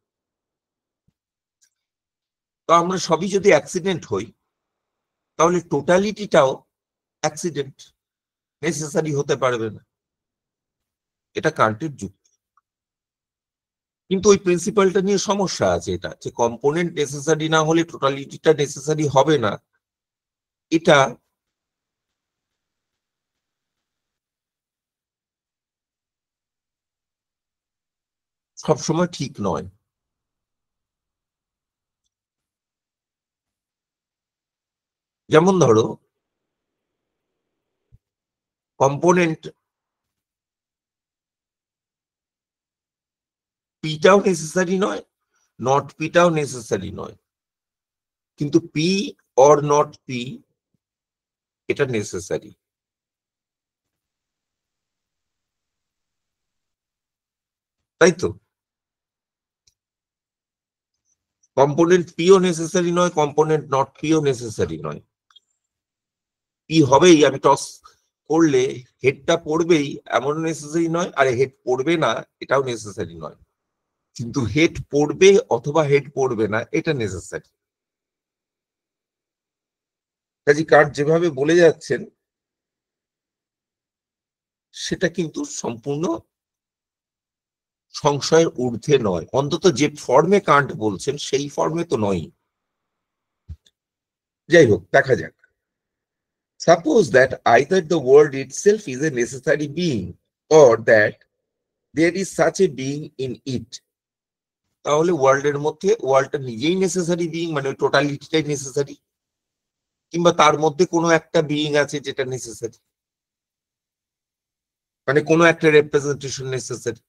[SPEAKER 1] তো আমরা সবই যদি অ্যাক্সিডেন্ট হই তাহলে টোটালিটিটাও অ্যাক্সিডেন্ট, নেসেসারি হতে পারবে না। এটা কান্টের যুক্তি। কিন্তু ওই প্রিন্সিপালটা নিয়ে সমস্যা আছে, এটা যে কম্পোনেন্ট নেসেসারি না হলে টোটালিটিটা নেসেসারি হবে না, এটা সবসময় ঠিক নয়। যেমন ধরো কম্পোনেন্ট পিটাও নেসেসারি নয়, নট পিটাও নেসেসারি নয়, কিন্তু পি অর নট পি এটা নেসেসারি। তাই তো? কম্পোনেন্ট পিও নেসেসারি নয়, কম্পোনেন্ট নট পিও নেসেসারি নয়। পি হবেই, আমি টস করলে হেডটা পড়বেই এমন নেসেসারি নয়, আর হেড পড়বে না এটাও নেসেসারি নয়, কিন্তু হেড পড়বে অথবা হেড পড়বে না এটা নেসেসারি। কাজী কার্ড যেভাবে বলে যাচ্ছেন সেটা কিন্তু সম্পূর্ণ সংশয়ের ঊর্ধ্বে নয়, অন্তত যে ফর্মে কান্ট বলছেন সেই ফর্মে তো নয়। যাই হোক, দেখা যাক। Suppose that either the world itself is a necessary being or that there is such a being in it. তাহলে ওয়ার্ল্ডের মধ্যে ওয়ার্ল্ডটা নিজেই নেসেসারি বিইং, মানে টোটালিটিটাই নেসেসারি, কিংবা তার মধ্যে কোনো একটা বিইং আছে যেটা নেসেসারি, মানে কোনো একটা representation necessary.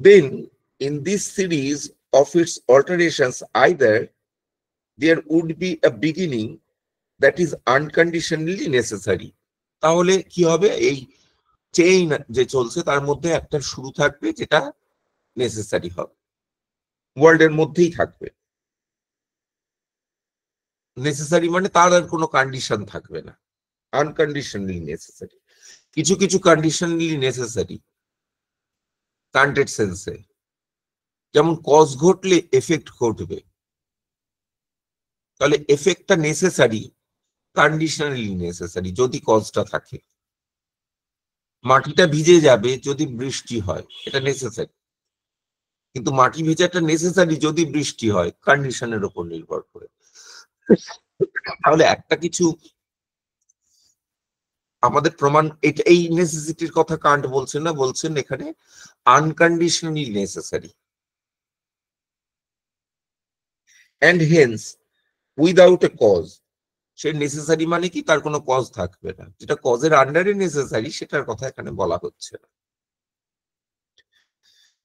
[SPEAKER 1] Then in this series of its alterations either there would be a beginning that is unconditionally necessary. তাহলে কি হবে, এই চেইন যে চলছে তার মধ্যে একটা শুরু থাকবে যেটা নেসেসারি হবে, ওয়ার্ল্ডের মধ্যেই থাকবে। নেসেসারি মানে তার আর কোনো কন্ডিশন থাকবে না, আনকন্ডিশনালি নেসেসারি। কিছু কিছু কন্ডিশনালি নেসেসারি কান্টেড সেন্সে, যেমন কজ ঘটলে এফেক্ট ঘটবে, তাহলে এফেক্টটা নেসেসারি, কন্ডিশনালি নেসেসারি যদি কজটা থাকে। মাটিটা ভিজে যাবে যদি বৃষ্টি হয়, এটা নেসেসারি, কিন্তু মাটি ভেজাটা নেসেসারি যদি বৃষ্টি হয়, কন্ডিশনের উপর নির্ভর করে। তাহলে একটা কিছু আমাদের প্রমাণ, এটা এই নেসেসিটির কথা কান্ট বলছেন না, বলছেন এখানে unconditionally necessary, and hence without a cause. সে নেসেসারি মানে কি, তার কোনো কজ থাকবে না, যেটা কজের আন্ডারে নেসেসারি সেটার কথা এখানে বলা হচ্ছে না।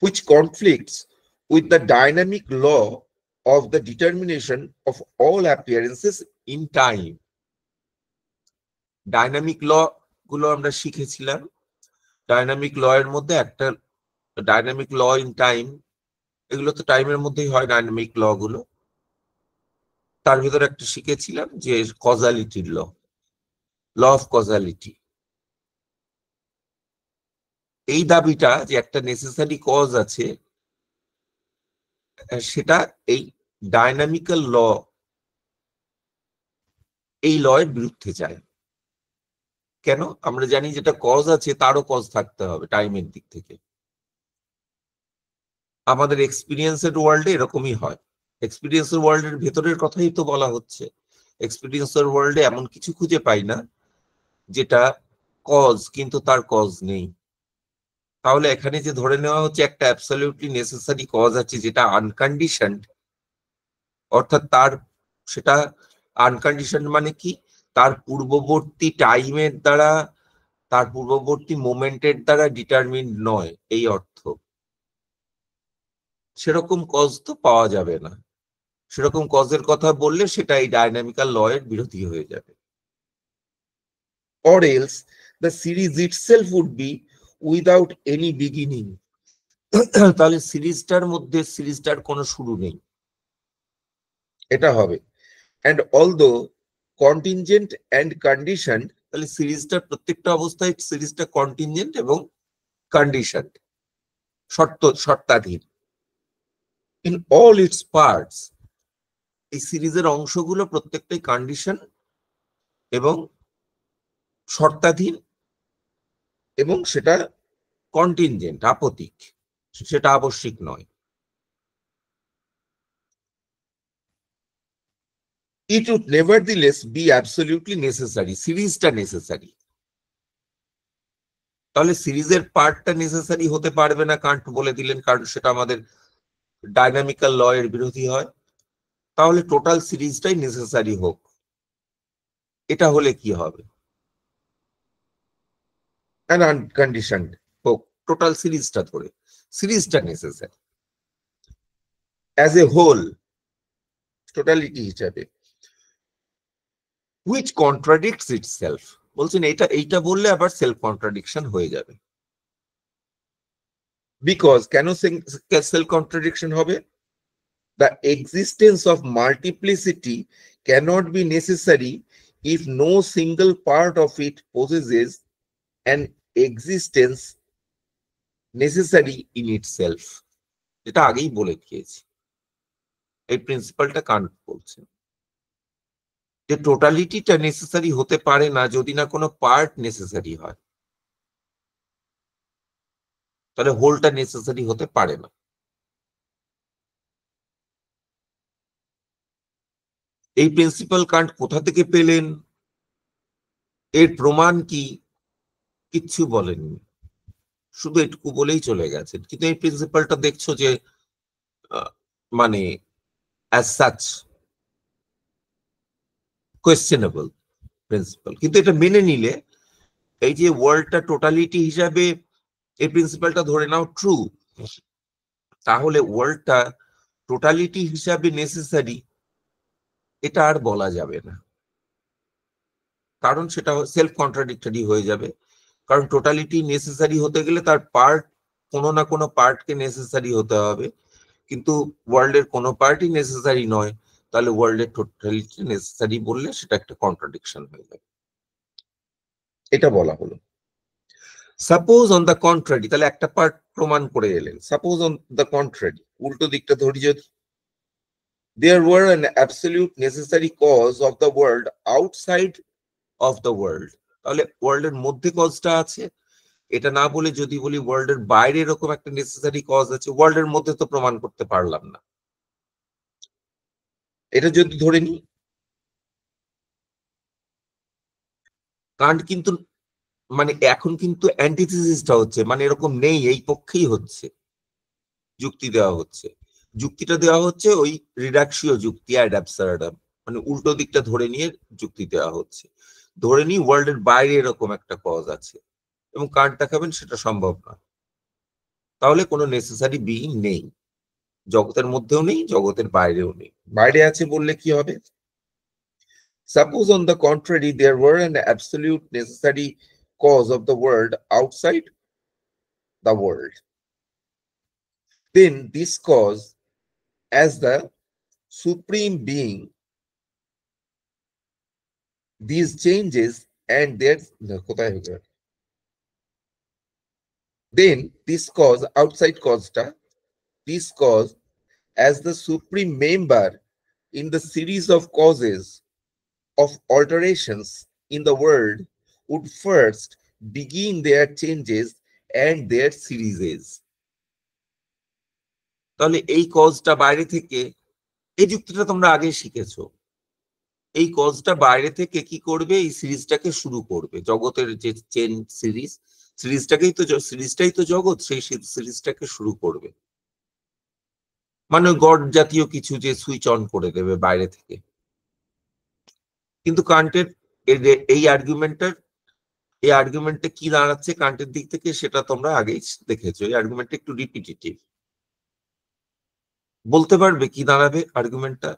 [SPEAKER 1] which conflicts with the dynamic law of the determination of all appearances in time. Dynamic law গুলো আমরা শিখেছিলাম, ডাইনামিক ল এর মধ্যে একটা ডাইনামিক ল ইন টাইম, এগুলো তো টাইমের মধ্যেই হয় ডাইনামিক ল গুলো। তার ভিতরে একটা শিখেছিলাম যে কজালিটির ল, ল অফ কজালিটি। এই দাবিটা যে একটা নেসেসারি কজ আছে, সেটা এই ডাইনামিক্যাল ল, এই ল এর বিরুদ্ধে যায়। কেন? আমরা জানি যেটা কজ আছে তারও কজ থাকতে হবে টাইমের দিক থেকে। আমাদের এক্সপিরিয়েন্সের ওয়ার্ল্ডে এরকমই হয়, এক্সপিরিয়েন্সের ওয়ার্ল্ডের ভেতরের কথাই তো বলা হচ্ছে। এক্সপিরিয়েন্সের ওয়ার্ল্ডে এমন কিছু খুঁজে পাই না যেটা কজ কিন্তু তার কজ নেই। তাহলে এখানে যে ধরে নেওয়া হচ্ছে একটা অ্যাবসলিউটলি নেসেসারি কজ আছে যেটা আনকন্ডিশনড, অর্থাৎ তার সেটা আনকন্ডিশন মানে কি, তার পূর্ববর্তী টাইমের দ্বারা, তার পূর্ববর্তী মোমেন্টের দ্বারা ডিটারমিন্ড নয়, এই অর্থ। সেরকম কজ তো পাওয়া যাবে না, সেরকম কজের কথা বললে সেটা এই ডাইনামিক্যাল ল এর বিরোধী হয়ে যাবে। or else the series itself would be without any beginning. তাহলে সিরিজটার মধ্যে সিরিজটার কোনো শুরু নেই, এটা হবে। and although contingent and conditioned, তাহলে সিরিজটার প্রত্যেকটা অবস্থায় সিরিজটা কন্টিনজেন্ট এবং condition, শর্তাধীন। in all its parts, এই সিরিজের অংশগুলো প্রত্যেকটাই কন্ডিশন এবং শর্তাধীন এবং সেটা কন্টিনজেন্ট, আপতিক, সেটা আবশ্যিক নয়। It would nevertheless be absolutely necessary, সিরিজটা নেসেসারি। তাহলে সিরিজের পার্টটা নেসেসারি হতে পারবে না, কান্ট বলে দিলেন, কারণ সেটা আমাদের ডাইনামিক্যাল ল এর বিরোধী হয়। তাহলে টোটাল সিরিজটাই নেসেসারি হোক, এটা হলে কি হবে? আনকন্ডিশন হোক, টোটাল সিরিজটা ধরে, সিরিজটা necessary as a whole, totality হিসাবে, which contradicts itself, বলছেন এইটা বললে আবার সেলফ কন্ট্রাডিকশন হয়ে যাবে। বিকজ কেন সেলফ কন্ট্রাডিকশন হবে? The existence of multiplicity cannot be necessary if no single part of it possesses an existence necessary in itself. এটা আগেই বলে দিয়েছি, এই প্রিন্সিপালটা কান্ট বলছে যে টোটালিটিটা নেসেসারি হতে পারে না যদি না কোনো পার্ট নেসেসারি হয়, তাহলে হোলটা নেসেসারি হতে পারে না। এই প্রিন্সিপাল কান্ট কোথা থেকে পেলেন, এর প্রমাণ কি, কিচ্ছু বলেননি, শুধু এটুকু বলেই চলে গেছেন। কিন্তু এই প্রিন্সিপালটা দেখছো যে মানে অ্যাজ সাচ কোয়েশ্চেনেবল প্রিন্সিপাল, কিন্তু এটা মেনে নিলে এই যে ওয়ার্ল্ডটা টোটালিটি হিসাবে এই প্রিন্সিপালটা ধরে নাও ট্রু, তাহলে ওয়ার্ল্ডটা টোটালিটি হিসাবে নেসেসারি এটা আর বলা যাবে না, কারণ সেটা সেলফ কন্ট্রাডিক্টরি হয়ে যাবে। কারণ টোটালিটি নেসেসারি হতে গেলে তার পার্ট, কোনো না কোনো পার্টকে নেসেসারি হতে হবে, কিন্তু ওয়ার্ল্ডের কোনো পার্টই নেসেসারি নয়, তাহলে ওয়ার্ল্ডের টোটালিটি নেসেসারি বললে সেটা একটা কন্ট্রাডিকশন হয়ে যাবে, এটা বলা হলো। সাপোজ অন দ্য কন্ট্রারি, তাহলে একটা পার্ট প্রমাণ করে এলেন। সাপোজ অন দ্য কন্ট্রারি, উল্টো দিকটা ধরি যদি, there were an absolute necessary cause of the world outside of the world, তাহলে ওয়ার্ল্ডের মধ্যে কজটা আছে, এটা না বলে যদি বলি ওয়ার্ল্ডের বাইরে এরকম একটা নেসেসারি কজ আছে, ওয়ার্ল্ডের মধ্যে তো প্রমাণ করতে পারলাম না। এটা যদি ধরে নি, কান্ট কিন্তু মানে এখন কিন্তু অ্যান্টিথিসিসটা হচ্ছে, মানে এরকম নেই, এই পক্ষেই হচ্ছে, যুক্তি দেওয়া হচ্ছে, যুক্তিটা দেওয়া হচ্ছে ওই রিডাকশীয় যুক্তি অ্যাড অ্যাবসার্ডাম, মানে উল্টো দিকটা ধরে নিয়ে যুক্তি দেওয়া হচ্ছে। ধরে নি ওয়ার্ল্ডের বাইরে এরকম একটা কজ আছে এবং কান্ট দেখাবেন সেটা সম্ভব না, তাহলে কোনো নেসেসারি বিইং নেই, জগতের মধ্যেও নেই, জগতের বাইরেও নেই। বাইরে আছে বললে কি হবে? Suppose on the contrary there were an absolute necessary cause of the world outside the world, then this cause as the supreme being, these changes and their then this cause, outside cause-টা, this cause as the supreme member in the series of causes of alterations in the world would first begin their changes and their series. তাহলে এই কজটা বাইরে থেকে, এই যুক্তিটা তোমরা আগে শিখেছো, এই কজটা বাইরে থেকে কি করবে, এই সিরিজটাকে শুরু করবে, জগতের যে চেন সিরিজ, সিরিজটাই তো জগৎ, সেই সিরিজটাকে শুরু করবে, মানে গড জাতীয় কিছু যে সুইচ অন করে দেবে বাইরে থেকে। কিন্তু কান্টের এই আর্গুমেন্টে কি দাঁড়াচ্ছে কান্টের দিক থেকে, সেটা তোমরা আগেই দেখেছো। এই আর্গুমেন্টটা একটু রিপিটিটিভ, বলতে পারবে কি দাঁড়াবে আর্গুমেন্টটা,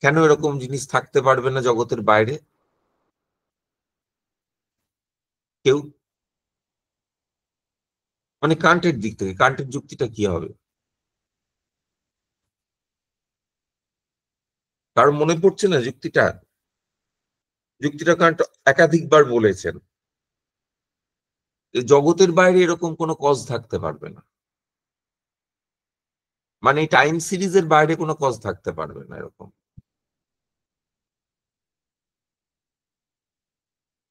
[SPEAKER 1] কেন এরকম জিনিস থাকতে পারবে না জগতের বাইরে? কেউ, মানে কান্টের দিক থেকে কান্টের যুক্তিটা কি হবে? কারণ মনে পড়ছে না যুক্তিটা? যুক্তিটা কান্ট একাধিকবার বলেছেন, জগতের বাইরে এরকম কোনো কজ থাকতে পারবে না। মানে টাইম সিরিজের বাইরে কোনো কজ থাকতে পারবে না এরকম।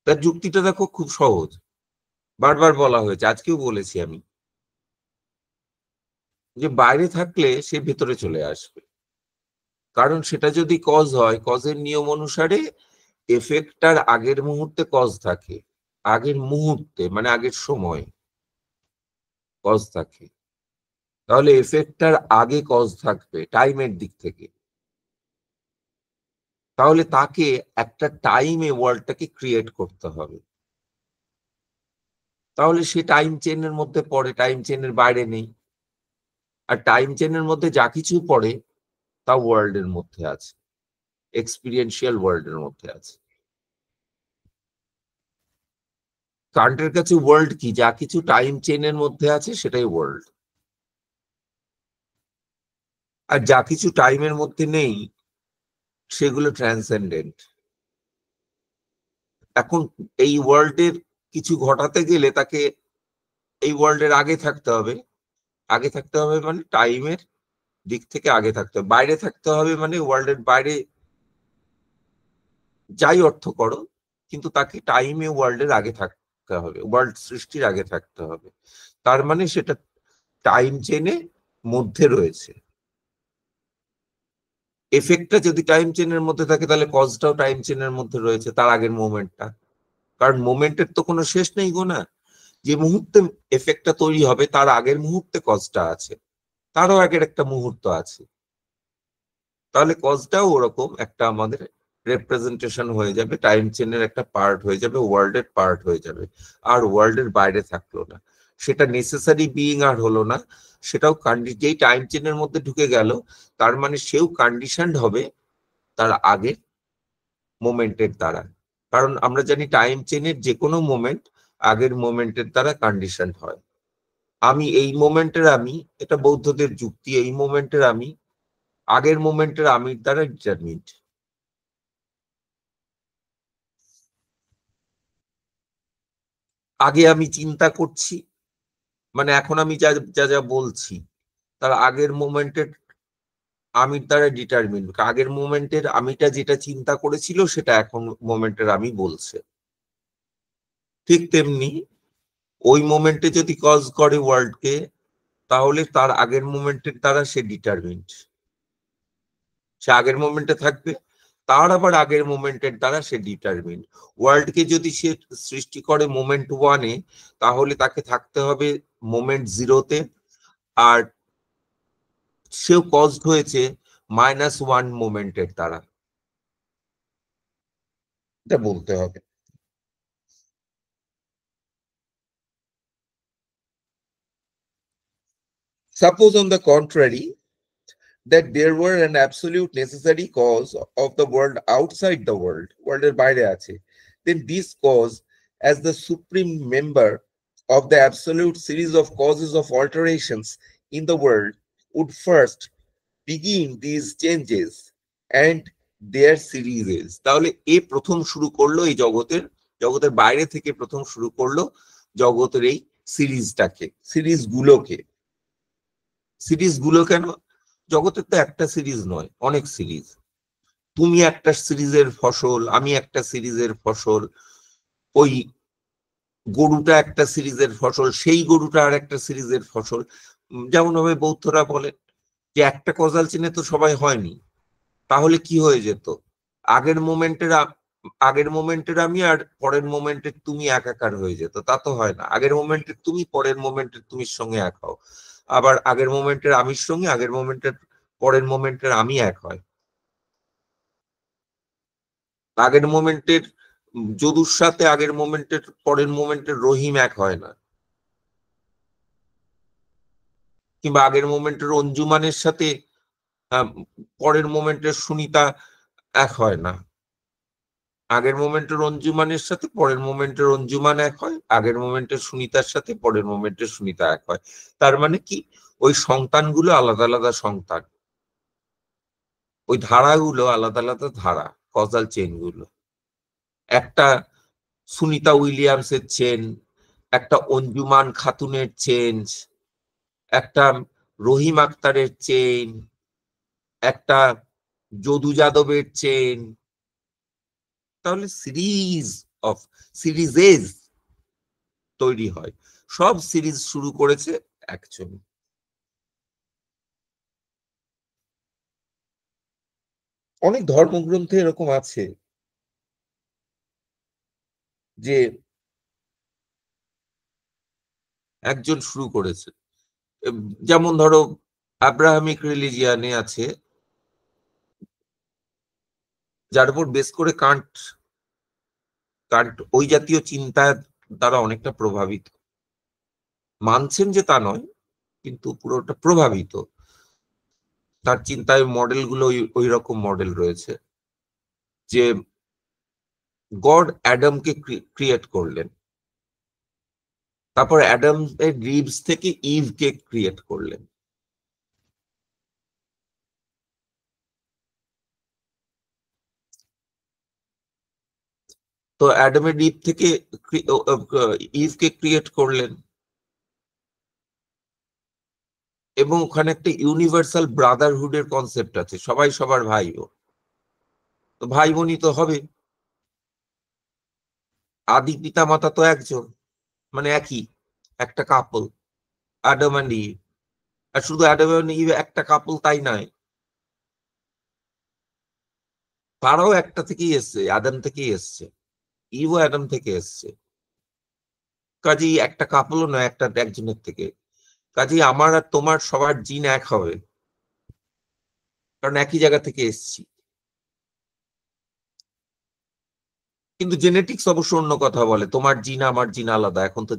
[SPEAKER 1] তার যুক্তিটা দেখো খুব সহজ, বারবার বলা হয়েছে, আজকেও বলেছি আমি, যে বাইরে থাকলে সে ভেতরে চলে আসবে। কারণ সেটা যদি কজ হয়, কজের নিয়ম অনুসারে এফেক্টটার আগের মুহূর্তে কজ থাকে, আগের মুহূর্তে মানে আগের সময় কজ থাকে, তাহলে এফেক্টটার আগে কজ থাকবে টাইমের দিক থেকে। তাহলে তাকে একটা টাইমে ওয়ার্ল্ডটাকে ক্রিয়েট করতে হবে, তাহলে সে টাইম চেনের মধ্যে পড়ে, টাইম চেনের বাইরে নেই। আর টাইম চেনের মধ্যে যা কিছু পড়ে তা ওয়ার্ল্ডের মধ্যে আছে, এক্সপিরিয়েন্সিয়াল ওয়ার্ল্ডের মধ্যে আছে। কান্টের কাছে ওয়ার্ল্ড কি? যা কিছু টাইম চেনের মধ্যে আছে সেটাই ওয়ার্ল্ড। আর যা কিছু টাইমের মধ্যে নেই সেগুলো ট্রান্সেন্ডেন্ট। এখন এই ওয়ার্ল্ডের কিছু ঘটাতে গেলে তাকে এই ওয়ার্ল্ডের আগে থাকতে হবে। আগে থাকতে হবে মানে টাইমের দিক থেকে আগে থাকতে হবে। বাইরে থাকতে হবে মানে ওয়ার্ল্ডের বাইরে যাই অর্থ করো, কিন্তু তাকে টাইমে ওয়ার্ল্ডের আগে থাকতে হবে, ওয়ার্ল্ড সৃষ্টির আগে থাকতে হবে। তার মানে সেটা টাইম চেনে মধ্যে রয়েছে। এফেক্টটা যদি টাইম চেনের মধ্যে থাকে তাহলে কজটাও টাইম চেনের মধ্যে রয়েছে, তার আগের মোমেন্টটা। কারণ মোমেন্টের তো কোনো শেষ নেই গো না। যে মুহূর্তে এফেক্টটা তৈরি হবে তার আগের মুহূর্তে কজটা আছে, তারও আগের একটা মুহূর্ত আছে। তাহলে কজটাও ওরকম একটা আমাদের রেপ্রেজেন্টেশন হয়ে যাবে, টাইম চেনের একটা পার্ট হয়ে যাবে, ওয়ার্ল্ডের পার্ট হয়ে যাবে। আর ওয়ার্ল্ডের বাইরে থাকলো না, সেটা নেসেসারি বিইং আর হলো না, সেটাও যেই টাইম চেনের মধ্যে ঢুকে গেল তার মানে সেও কন্ডিশনড হবে তার আগের মোমেন্টের দ্বারা। কারণ আমরা জানি টাইম চেনের যে কোনো মোমেন্ট আগের মোমেন্টের দ্বারা কন্ডিশন হয়। আমি এই মোমেন্টের আমি, এটা বৌদ্ধদের যুক্তি, এই মোমেন্টের আমি আগের মোমেন্টের আমির দ্বারা ডিটারমিন্ড। আগে আমি চিন্তা করছি মানে এখন আমি যা যা যা বলছি তার আগের মোমেন্টের আমির দ্বারা ডিটারমিন্ড। আগের মোমেন্টের আমিটা যেটা চিন্তা করেছিল সেটা এখন মোমেন্টের আমি বলছে। ঠিক তেমনি ওই মোমেন্টে যদি কজ করে ওয়ার্ল্ডকে, তাহলে তার আগের মোমেন্টের দ্বারা সে ডিটারমিন্ড, সে আগের মোমেন্টে থাকবে, তার আবার আগের মোমেন্টের দ্বারা সে ডিটারমিন্ড। ওয়ার্ল্ডকে যদি সে সৃষ্টি করে মোমেন্ট ওয়ানে, তাহলে তাকে থাকতে হবে মোমেন্ট জিরোতে, আর সেও কজড হয়েছে -1 মোমেন্টের দ্বারা, এটা বলতে হবে। Suppose on the contrary that there were an absolute necessary cause of the world outside the world, world এর বাইরে আছে, then this cause as the supreme member of the absolute series of causes of alterations in the world would first begin these changes and their series. তাহলে এ প্রথম শুরু করলো এই জগতের বাইরে থেকে প্রথম শুরু করলো জগতের এই সিরিজটাকে, সিরিজগুলো কেন? জগতের তো একটা সিরিজ নয়, অনেক সিরিজ। তুমি একটা সিরিজের ফসল, আমি একটা সিরিজের ফসল, ওই গরুটা একটা সিরিজের ফসল, সেই গরুটা আর একটা সিরিজের ফসল। যেমন ভাবে বৌদ্ধরা বলে যে একটা কজাল চিনে তো সবাই হয়নি, তাহলে কি হয়ে যেত? আগের মোমেন্টের আমি আর পরের মোমেন্টের তুমি একাকার হয়ে যেত। তা তো হয় না, আগের মোমেন্টের তুমি পরের মোমেন্টের তুমির সঙ্গে এক হও, আবার আগের মোমেন্টের আমির সঙ্গে আগের মোমেন্টের পরের মোমেন্টের আমি এক হয়। আগের মোমেন্টের যদুর সাথে আগের মোমেন্টের পরের মোমেন্টের রহিম এক হয় না, কিংবা আগের মোমেন্টের অঞ্জুমানের সাথে পরের মোমেন্টের সুনিতা এক হয় না। আগের মোমেন্টের অঞ্জুমানের সাথে পরের মোমেন্টের অঞ্জুমান এক হয়, আগের মোমেন্টের সুনিতার সাথে পরের মোমেন্টের সুনিতা এক হয়। তার মানে কি, ওই সন্তানগুলো আলাদা আলাদা সন্তান, ওই ধারাগুলো আলাদা আলাদা ধারা, কজাল চেন গুলো। একটা সুনিতা উইলিয়ামসের চেন, একটা অঞ্জুমান খাতুনের চেন, একটা রহিম আক্তারের চেইন, একটা যদু যাদবের চেইন, তাহলে সিরিজেস তৈরি হয়। সব সিরিজ শুরু করেছে একজন। অনেক ধর্মগ্রন্থে এরকম আছে যে একজন শুরু করেছে। যেমন ধরো আব্রাহামিক রিলিজিয়ানে আছে, যার উপর বেস করে কান্ট ওই জাতীয় চিন্তার দ্বারা অনেকটা প্রভাবিত, মানছেন যে তা নয়, কিন্তু পুরোটা প্রভাবিত। তার চিন্তায় মডেলগুলো ওই রকম মডেল রয়েছে যে গড অ্যাডামকে ক্রিয়েট করলেন, তারপর অ্যাডাম এর রিবস থেকে ইভকে ক্রিয়েট করলেন। তো অ্যাডামের রিব থেকে ইভকে ক্রিয়েট করলেন, এবং ওখানে একটা ইউনিভার্সাল ব্রাদারহুডের কনসেপ্ট আছে, সবাই সবার ভাই। তো ভাই বোনই তো হবে, আদি পিতা মাতা তো একজন, মানে একই, একটা কাপল, অ্যাডাম অ্যান্ড ইভ। আর শুধু অ্যাডাম অ্যান্ড ইভ একটা কাপল তাই নয়, তারাও একটা থেকেই এসছে, আদম থেকেই এসছে, ইভও অ্যাডাম থেকে এসছে। কাজেই একটা কাপলও নয়, একজনের থেকে। কাজেই আমার আর তোমার সবার জিন এক হবে, কারণ একই জায়গা থেকে এসছি। কিন্তু জেনেটিক্স অবশ্য অন্য কথা বলে, তোমার জিন আমার জিন আলাদা। এখন তো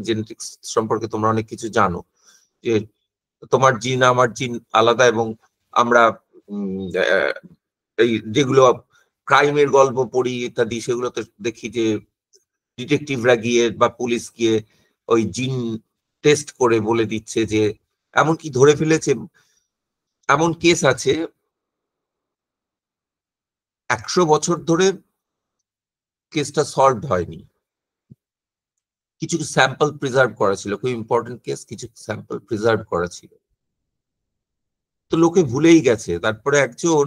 [SPEAKER 1] জেনেটিক্স সম্পর্কে তোমরা অনেক কিছু জানো, যে তোমার জিন আমার জিন আলাদা, এবং আমরা এই যেগুলো ক্রাইমের গল্প পড়ি ইত্যাদি, সেগুলোতে দেখি যে ডিটেকটিভরা গিয়ে বা পুলিশ গিয়ে ওই জিন টেস্ট করে বলে দিচ্ছে, যে এমনকি ধরে ফেলেছে, এমন কেস আছে 100 বছর ধরে কেসটা সলভ হয়নি, কিছু স্যাম্পল প্রিজার্ভ করা ছিল, খুব ইম্পর্টেন্ট কেস, কিছু স্যাম্পল প্রিজার্ভ করা ছিল, তো লোকে ভুলেই গেছে। তারপরে একজন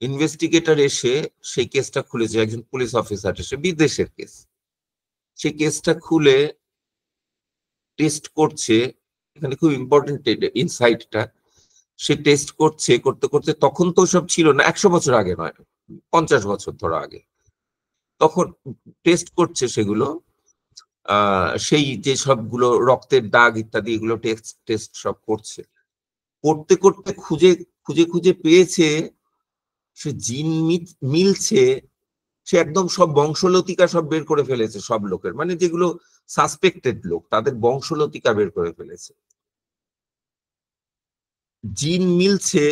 [SPEAKER 1] ইনভেস্টিগেটর এসে সেই কেসটা খুলেছে, একজন পুলিশ অফিসার এসে, বিদেশের কেস, সেই কেসটা খুলে টেস্ট করছে। এখানে খুব ইম্পর্টেন্ট ইনসাইটটা, সে টেস্ট করছে, করতে করতে, তখন তো সব ছিল না, 100 বছর আগে নয়, 50 বছর ধরো আগে, তখন টেস্ট করছে সেগুলো, সেই যে সবগুলো রক্তের দাগ ইত্যাদি, এগুলো টেস্ট টেস্ট সব করছে, করতে করতে খুঁজে খুঁজে খুঁজে পেয়েছে সে জিন মিলছে। সে একদম সব বংশলতিকা সব বের করে ফেলেছে, সব লোকের, মানে যেগুলো সাসপেক্টেড লোক, তাদের বংশলতিকা বের করে ফেলেছে। জিন মিলছে,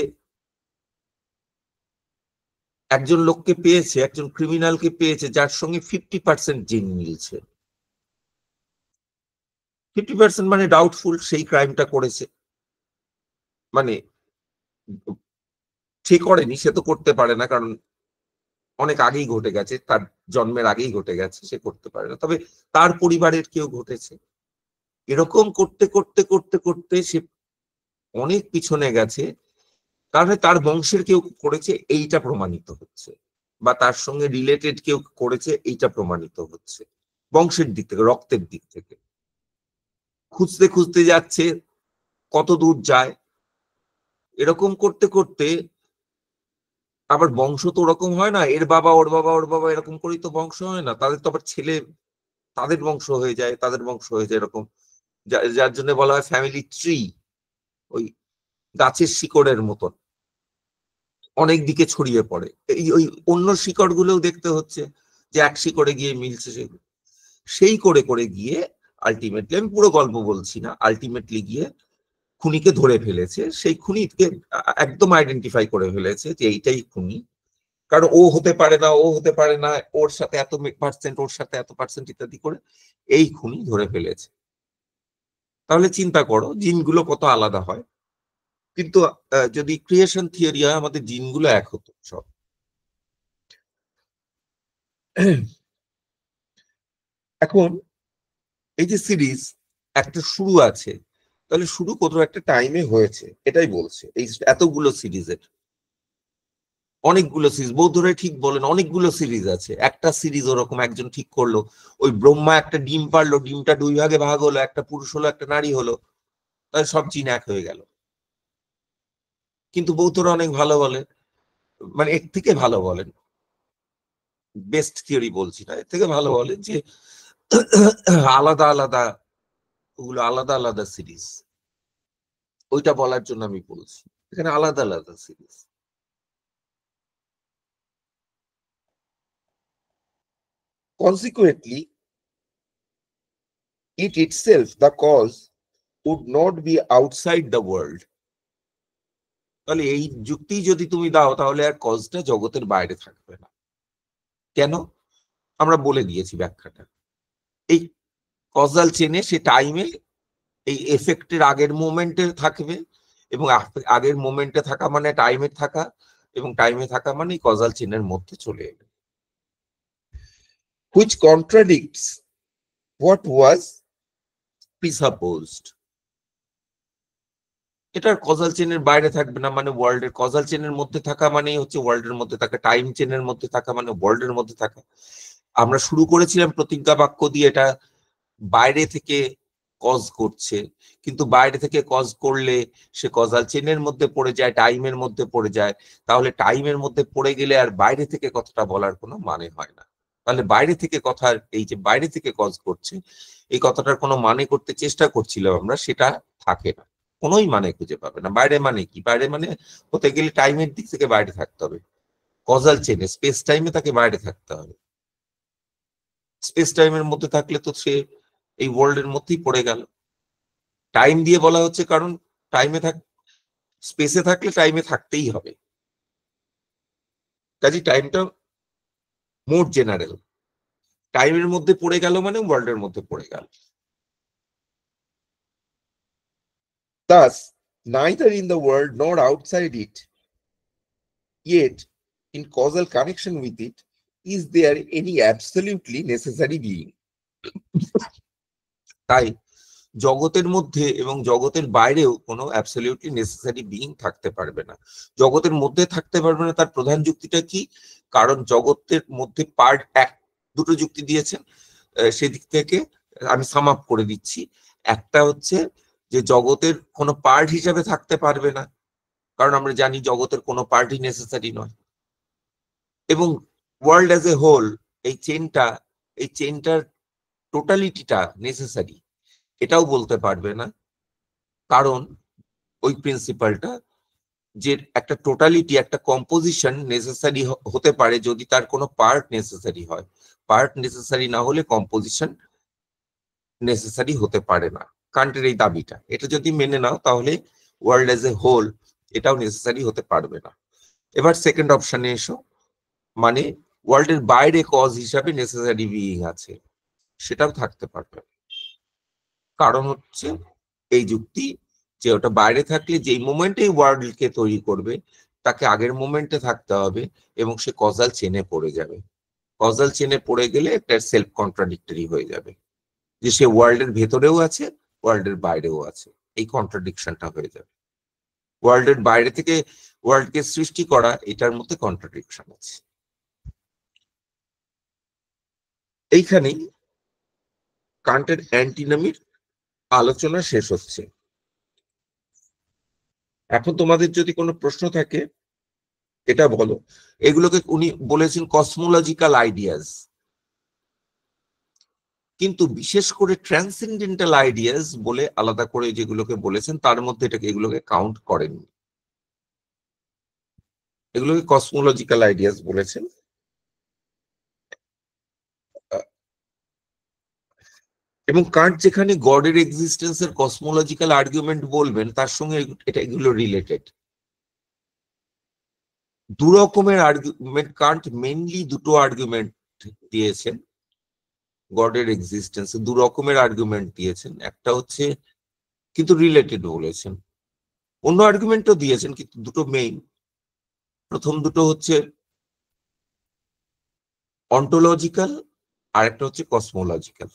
[SPEAKER 1] একজন লোককে পেয়েছে, একজন ক্রিমিনালকে পেয়েছে যার সঙ্গে 50% জিন মিলছে। 50% মানে ডাউটফুল সেই ক্রাইমটা করেছে, মানে সে করেনি, সে তো করতে পারে না, কারণ অনেক আগেই ঘটে গেছে, তার জন্মের আগেই ঘটে গেছে, সে করতে পারে না, তবে তার পরিবারের কেউ ঘটেছে। এরকম করতে করতে করতে করতে সে অনেক পিছনে গেছে, তাহলে তার বংশের কেউ করেছে এইটা প্রমাণিত হচ্ছে, বা তার সঙ্গে রিলেটেড কেউ করেছে এইটা প্রমাণিত হচ্ছে, বংশের দিক থেকে, রক্তের দিক থেকে। খুঁজতে খুঁজতে যাচ্ছে, কত দূর যায়, এরকম করতে করতে, আবার বংশ তো ওরকম হয় না, এর বাবা ওর বাবা ওর বাবা এরকম করেই তো বংশ হয় না, তাদের তো আবার ছেলে, তাদের বংশ হয়ে যায়, তাদের বংশ হয়ে যায়, এরকম, যার জন্য বলা হয় ফ্যামিলি ট্রি, ওই গাছের শিকড়ের মতন অনেক দিকে ছড়িয়ে পড়ে। এই ওই অন্য শিকড় গুলোও দেখতে হচ্ছে যে এক শিকড়ে গিয়ে মিলছে, সেগুলো সেই করে করে গিয়ে আলটিমেটলি, আমি পুরো গল্প বলছি না, আলটিমেটলি গিয়ে খুনিকে ধরে ফেলেছে, সেই খুনিকে একদম আইডেন্টিফাই করে ফেলেছে যে এইটাই খুনি, কারণ ও হতে পারে না, ও হতে পারে না, ওর সাথে এত পার্সেন্ট, ওর সাথে এত পার্সেন্ট ইত্যাদি করে এই খুনি ধরে ফেলেছে। তাহলে চিন্তা করো জিনগুলো কত আলাদা হয়, কিন্তু যদি ক্রিয়েশন থিওরি হয়, আমাদের জিনগুলো এক হতো সব। এখন এই যে সিরিজ, একটা শুরু আছে, তাহলে শুরু কোথাও একটা টাইমে হয়েছে, এটাই বলছে এই এতগুলো সিরিজের। অনেকগুলো সিরিজ, বৌদ্ধরাই ঠিক বলেন, অনেকগুলো সিরিজ আছে। একটা সিরিজ ওরকম একজন ঠিক করলো, ওই ব্রহ্মা একটা ডিম পারলো, ডিমটা 2 ভাগে ভাগ হলো, একটা পুরুষ হলো একটা নারী হলো, তাহলে সব জিন এক হয়ে গেল। কিন্তু বৌদ্ধরা অনেক ভালো বলে, মানে এর থেকে ভালো বলেন, বেস্ট থিওরি বলছি না, এর থেকে ভালো বলেন যে আলাদা আলাদা, ওগুলো আলাদা আলাদা সিরিজ। ওইটা বলার জন্য আমি বলছি এখানে আলাদা আলাদা series. Consequently, it itself, the cause, would not be outside the world. তাহলে এই যুক্তি যদি তুমি দাও তাহলে আর কজটা জগতের বাইরে থাকবে না। কেন? আমরা বলে দিয়েছি ব্যাখ্যাটা। এই কজাল চেনে সে টাইমে এই এফেক্টের আগের মোমেন্টে থাকবে, এবং আগের মোমেন্টে থাকা মানে টাইমে থাকা, এবং টাইমে থাকা মানে কজাল চেনের মধ্যে চলে এলো, which contradicts what was presupposed. এটার কজাল চেনের বাইরে থাকবে না মানে ওয়ার্ল্ডের কজাল চেনের মধ্যে থাকা মানেই হচ্ছে ওয়ার্ল্ডের মধ্যে থাকা, টাইম চেনের মধ্যে থাকা মানে ওয়ার্ল্ডের মধ্যে থাকা। আমরা শুরু করেছিলাম প্রতিজ্ঞা বাক্য দিয়ে, এটা বাইরে থেকে কজ করছে, কিন্তু বাইরে থেকে কজ করলে সে কজাল চেনের মধ্যে পড়ে যায়, টাইমের মধ্যে পড়ে যায়। তাহলে টাইমের মধ্যে পড়ে গেলে আর বাইরে থেকে কথাটা বলার কোনো মানে হয় না। তাহলে বাইরে থেকে কথা, এই যে বাইরে থেকে কজ করছে, এই কথাটার কোনো মানে করতে চেষ্টা করছিলাম আমরা, সেটা থাকে না, কোনোই মানে খুঁজে পাবে না। বাইরে মানে কি? বাইরে মানে হতে গেলে টাইমের দিক থেকে বাইরে থাকতে হবে, কজাল চেনে স্পেস টাইমে তাকে বাইরে থাকতে হবে। স্পেস টাইমের মধ্যে থাকলে তো সে এই ওয়ার্ল্ডের মধ্যেই পড়ে গেল। টাইম দিয়ে বলা হচ্ছে কারণ টাইমে থাক, স্পেসে থাকলে টাইমে থাকতেই হবে, কাজে টাইমটা মোর জেনারেল। টাইমের মধ্যে পড়ে গেল মানে ওয়ার্ল্ডের মধ্যে পড়ে গেল। Thus, neither in the world nor outside it, yet in causal connection with it, is there any absolutely necessary being. তাই জগতের মধ্যে এবং জগতের বাইরেও কোনো অ্যাবসলিউটলি নেসেসারি বিইং থাকতে পারবে না। জগতের মধ্যে থাকতে পারবে না, তার প্রধান যুক্তিটা কি? কারণ জগতের মধ্যে পার্ট এক, দুটো যুক্তি দিয়েছেন, সেদিক থেকে আমি সাম আপ করে দিচ্ছি। একটা হচ্ছে যে জগতের কোনো পার্ট হিসাবে থাকতে পারবে না, কারণ আমরা জানি জগতের কোনো পার্টই নেসেসারি নয়। এবং ওয়ার্ল্ড অ্যাজ এ হোল, এই চেনটা, এই চেনটার টোটালিটিটা নেসেসারি, এটাও বলতে পারবে না, কারণ ওই প্রিন্সিপালটা যে একটা টোটালিটি, একটা কম্পোজিশন নেসেসারি হতে পারে যদি তার কোনো পার্ট নেসেসারি হয়, পার্ট নেসেসারি না হলে কম্পোজিশন নেসেসারি হতে পারে না। কান্টের এই দাবিটা, এটা যদি মেনে নাও তাহলে ওয়ার্ল্ড এজ এ হোল এটাও নেসেসারি হতে পারবে না। এবার সেকেন্ড অপশনে এসো, মানে ওয়ার্ল্ডের বাইরে কজ হিসাবে নেসেসারি বিইং আছে, সেটাও থাকতে পারবে। কারণ হচ্ছে এই যুক্তি যে ওটা বাইরে থাকলে যেই মোমেন্টে ওয়ার্ল্ডকে তৈরি করবে তাকে আগের মোমেন্টে থাকতে হবে, এবং সে কজাল চেনে পড়ে যাবে। কজাল চেনে পড়ে গেলে একটা সেলফ কন্ট্রাডিক্টরি হয়ে যাবে, যে সে ওয়ার্ল্ডের ভেতরেও আছে, ওয়ার্ল্ডের বাইরেও আছে, এই কন্ট্রাডিকশনটা হয়ে যাবে। ওয়ার্ল্ডের বাইরে থেকে ওয়ার্ল্ডকে সৃষ্টি করা, এটার মধ্যে কন্ট্রাডিকশন আছে। এইখানেই কান্টের অ্যান্টিনমির আলোচনা শেষ হচ্ছে। এখন তোমাদের যদি কোনো প্রশ্ন থাকে এটা বলো। এগুলোকে উনি বলেছেন কসমোলজিক্যাল আইডিয়াস, কিন্তু বিশেষ করে ট্রান্সেন্ডেন্টাল আইডিয়াস বলে আলাদা করে যেগুলোকে বলেছেন তার মধ্যে এটাকে, এগুলোকে কাউন্ট করেননি, এগুলোকে কসমোলজিক্যাল আইডিয়াস বলেছেন। এবং কান্ট যেখানে গডের এক্সিস্টেন্সের কসমোলজিক্যাল আর্গুমেন্ট বলবেন তার সঙ্গে এটা, এগুলো রিলেটেড। দু রকমের আর্গুমেন্ট, কান্ট মেইনলি দুটো আর্গুমেন্ট দিয়েছেন গডের এক্সিস্টেন্সে, দু রকমের আর্গুমেন্ট দিয়েছেন। একটা হচ্ছে, কিন্তু রিলেটেড বলেছেন, অন্য আর্গুমেন্টও দিয়েছেন কিন্তু দুটো মেইন। প্রথম দুটো হচ্ছে অন্টোলজিক্যাল, আর একটা হচ্ছে কসমোলজিক্যাল।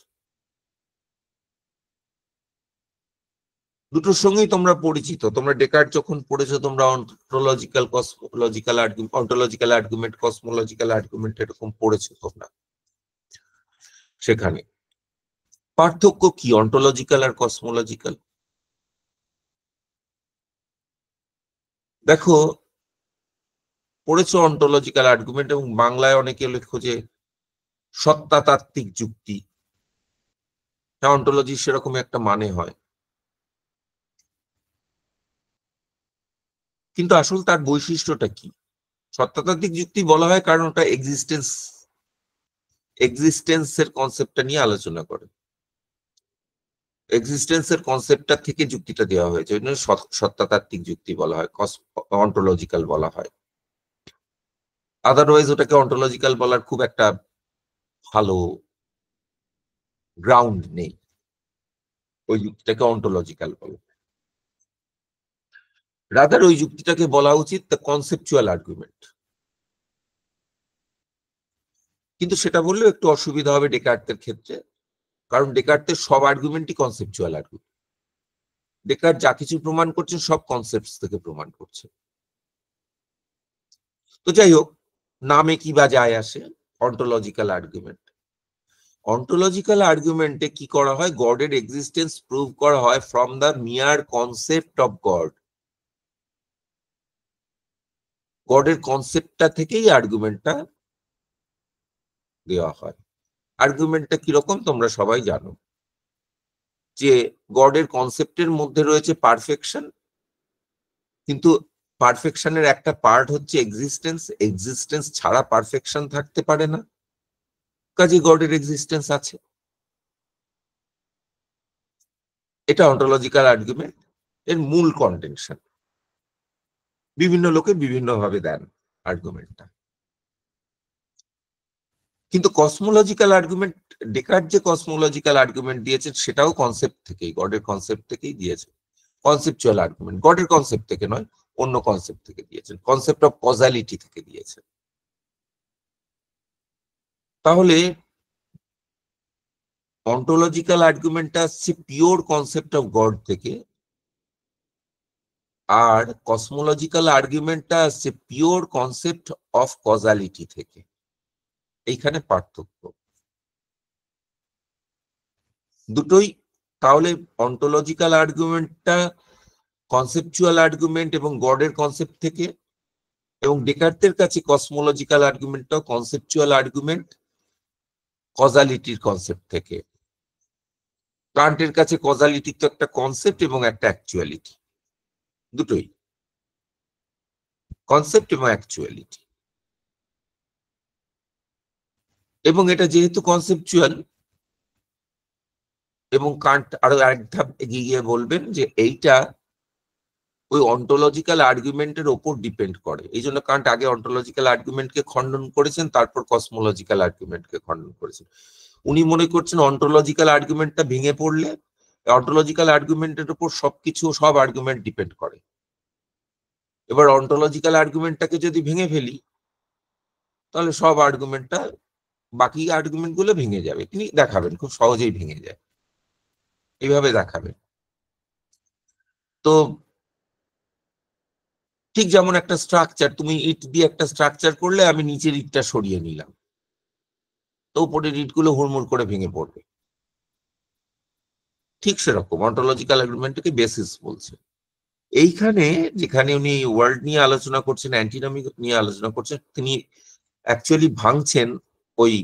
[SPEAKER 1] দুটোর সঙ্গেই তোমরা পরিচিত। তোমরা ডেকার্ট যখন পড়েছো তোমরা ontological cosmological argument, ontological argument, cosmological argument এরকম পড়েছো তোমরা। সেখানে পার্থক্য কি অন্টোলজিক্যাল আর কসমোলজিক্যাল? দেখো, পড়েছো অন্টোলজিক্যাল আর্গুমেন্ট এবং বাংলায় অনেকে লেখো যে সত্তাতাত্ত্বিক যুক্তি। অন্টোলজি সেরকম একটা মানে হয়, কিন্তু আসলে তার বৈশিষ্ট্যটা কি? সত্তাতাত্ত্বিক যুক্তি বলা হয় কারণ ওটা এক্সিস্টেন্সের কনসেপ্টটা নিয়ে আলোচনা করে। এক্সিস্টেন্সের কনসেপ্টটা থেকে যুক্তিটা দেওয়া হয়েছে, ওই জন্য সত্তাতাত্ত্বিক যুক্তি বলা হয়, অন্টোলজিক্যাল বলা হয়। আদারওয়াইজ ওটাকে অন্টোলজিক্যাল বলার খুব একটা ভালো গ্রাউন্ড নেই, ওই যুক্তিটাকে অন্টোলজিক্যাল বলে। রাদার ওই যুক্তিটাকে বলা উচিত দ্য কনসেপচুয়াল আর্গুমেন্ট। কিন্তু সেটা বললেও একটু অসুবিধা হবে ডেকার্টের ক্ষেত্রে, কারণ ডেকার্টের সব আর্গুমেন্টই কনসেপচুয়াল আর্গুমেন্ট। ডেকার্ট যা কিছু প্রমাণ করছেন সব কনসেপ্ট থেকে প্রমাণ করছে। তো যাই হোক, নামে কি বা যায় আসে, অন্টোলজিক্যাল আর্গুমেন্ট। অন্টোলজিক্যাল আর্গুমেন্টে কি করা হয়? গডের এক্সিস্টেন্স প্রুভ করা হয় ফ্রম দ্য মিয়ার কনসেপ্ট অফ গড। গডের কনসেপ্টটা থেকেই আর্গুমেন্টটা দেওয়া হয়। আর্গুমেন্টটা কিরকম তোমরা সবাই জানো, যে গডের কনসেপ্টের মধ্যে রয়েছে পারফেকশন, কিন্তু পারফেকশনের একটা পার্ট হচ্ছে এক্সিস্টেন্স। এক্সিস্টেন্স ছাড়া পারফেকশন থাকতে পারে না, কাজে গডের এক্সিস্টেন্স আছে। এটা অন্টোলজিক্যাল আর্গুমেন্ট এর মূল কন্টেনশন। বিভিন্ন লোকে বিভিন্ন ভাবে দেন আর্গুমেন্টটা। কিন্তু কসমোলজিক্যাল আর্গুমেন্ট, ডেকার্ট যে কসমোলজিক্যাল আর্গুমেন্ট দিয়েছেন সেটাও কনসেপ্ট থেকেই, গডের কনসেপ্ট থেকেই দিয়েছে। কনসেপচুয়াল আর্গুমেন্ট, গডের কনসেপ্ট থেকে নয়, অন্য কনসেপ্ট থেকে দিয়েছেন, কনসেপ্ট অফ কজালিটি থেকে দিয়েছেন। তাহলে অন্টোলজিক্যাল আর্গুমেন্টটা আসছে পিওর কনসেপ্ট অফ গড থেকে, আর কসমোলজিক্যাল আর্গুমেন্টটা আসছে পিওর কনসেপ্ট অফ কজালিটি থেকে। এইখানে পার্থক্য দুটোই। তাহলে অন্টোলজিক্যাল আর্গুমেন্টটা কনসেপচুয়াল আর্গুমেন্ট এবং গডের কনসেপ্ট থেকে, এবং ডেকার্টের কাছে কসমোলজিক্যাল আর্গুমেন্টটাও কনসেপচুয়াল আর্গুমেন্ট কজালিটির কনসেপ্ট থেকে। কান্টের কাছে কজালিটি তো একটা কনসেপ্ট এবং একটা অ্যাকচুয়ালিটি, দুটোই কনসেপ্ট এবং অ্যাকচুয়ালিটি। এবং এটা যেহেতু কনসেপচুয়াল, এবং কান্ট আরো এক ধাপ এগিয়ে গিয়ে বলবেন যে এইটা ওই অন্টোলজিক্যাল আর্গুমেন্টের ওপর ডিপেন্ড করে। এই জন্য কান্ট আগে অন্টোলজিক্যাল আর্গুমেন্টকে খণ্ডন করেছেন, তারপর কসমোলজিক্যাল আর্গুমেন্টকে খণ্ডন করেছেন। উনি মনে করছেন অন্টোলজিক্যাল আর্গুমেন্টটা ভেঙে পড়লে অন্টোলজিক্যাল আর্গুমেন্টের উপর সবকিছু, সব আর্গুমেন্ট ডিপেন্ড করে। এবার অন্টোলজিক্যাল আর্গুমেন্টটাকে যদি ভেঙে ফেলি তাহলে সব আর্গুমেন্টটা, বাকি আর্গুমেন্ট গুলো ভেঙে যাবে। তিনি দেখাবেন খুব সহজেই ভেঙে যায়, এইভাবে দেখাবেন। তো ঠিক যেমন একটা স্ট্রাকচার, তুমি ইট দিয়ে একটা স্ট্রাকচার করলে, আমি নিচের ইটটা সরিয়ে নিলাম, তো উপরের ইটগুলো হুড়মুড় করে ভেঙে পড়বে। ঠিক সেরকম অন্টোলজিক্যাল আর্গুমেন্টকে বেসিস বলছে। এইখানে যেখানে উনি ওয়ার্ল্ড নিয়ে আলোচনা করছেন, অ্যান্টিনমি নিয়ে আলোচনা করছেন, তিনি অ্যাকচুয়ালি ভাঙছেন ওই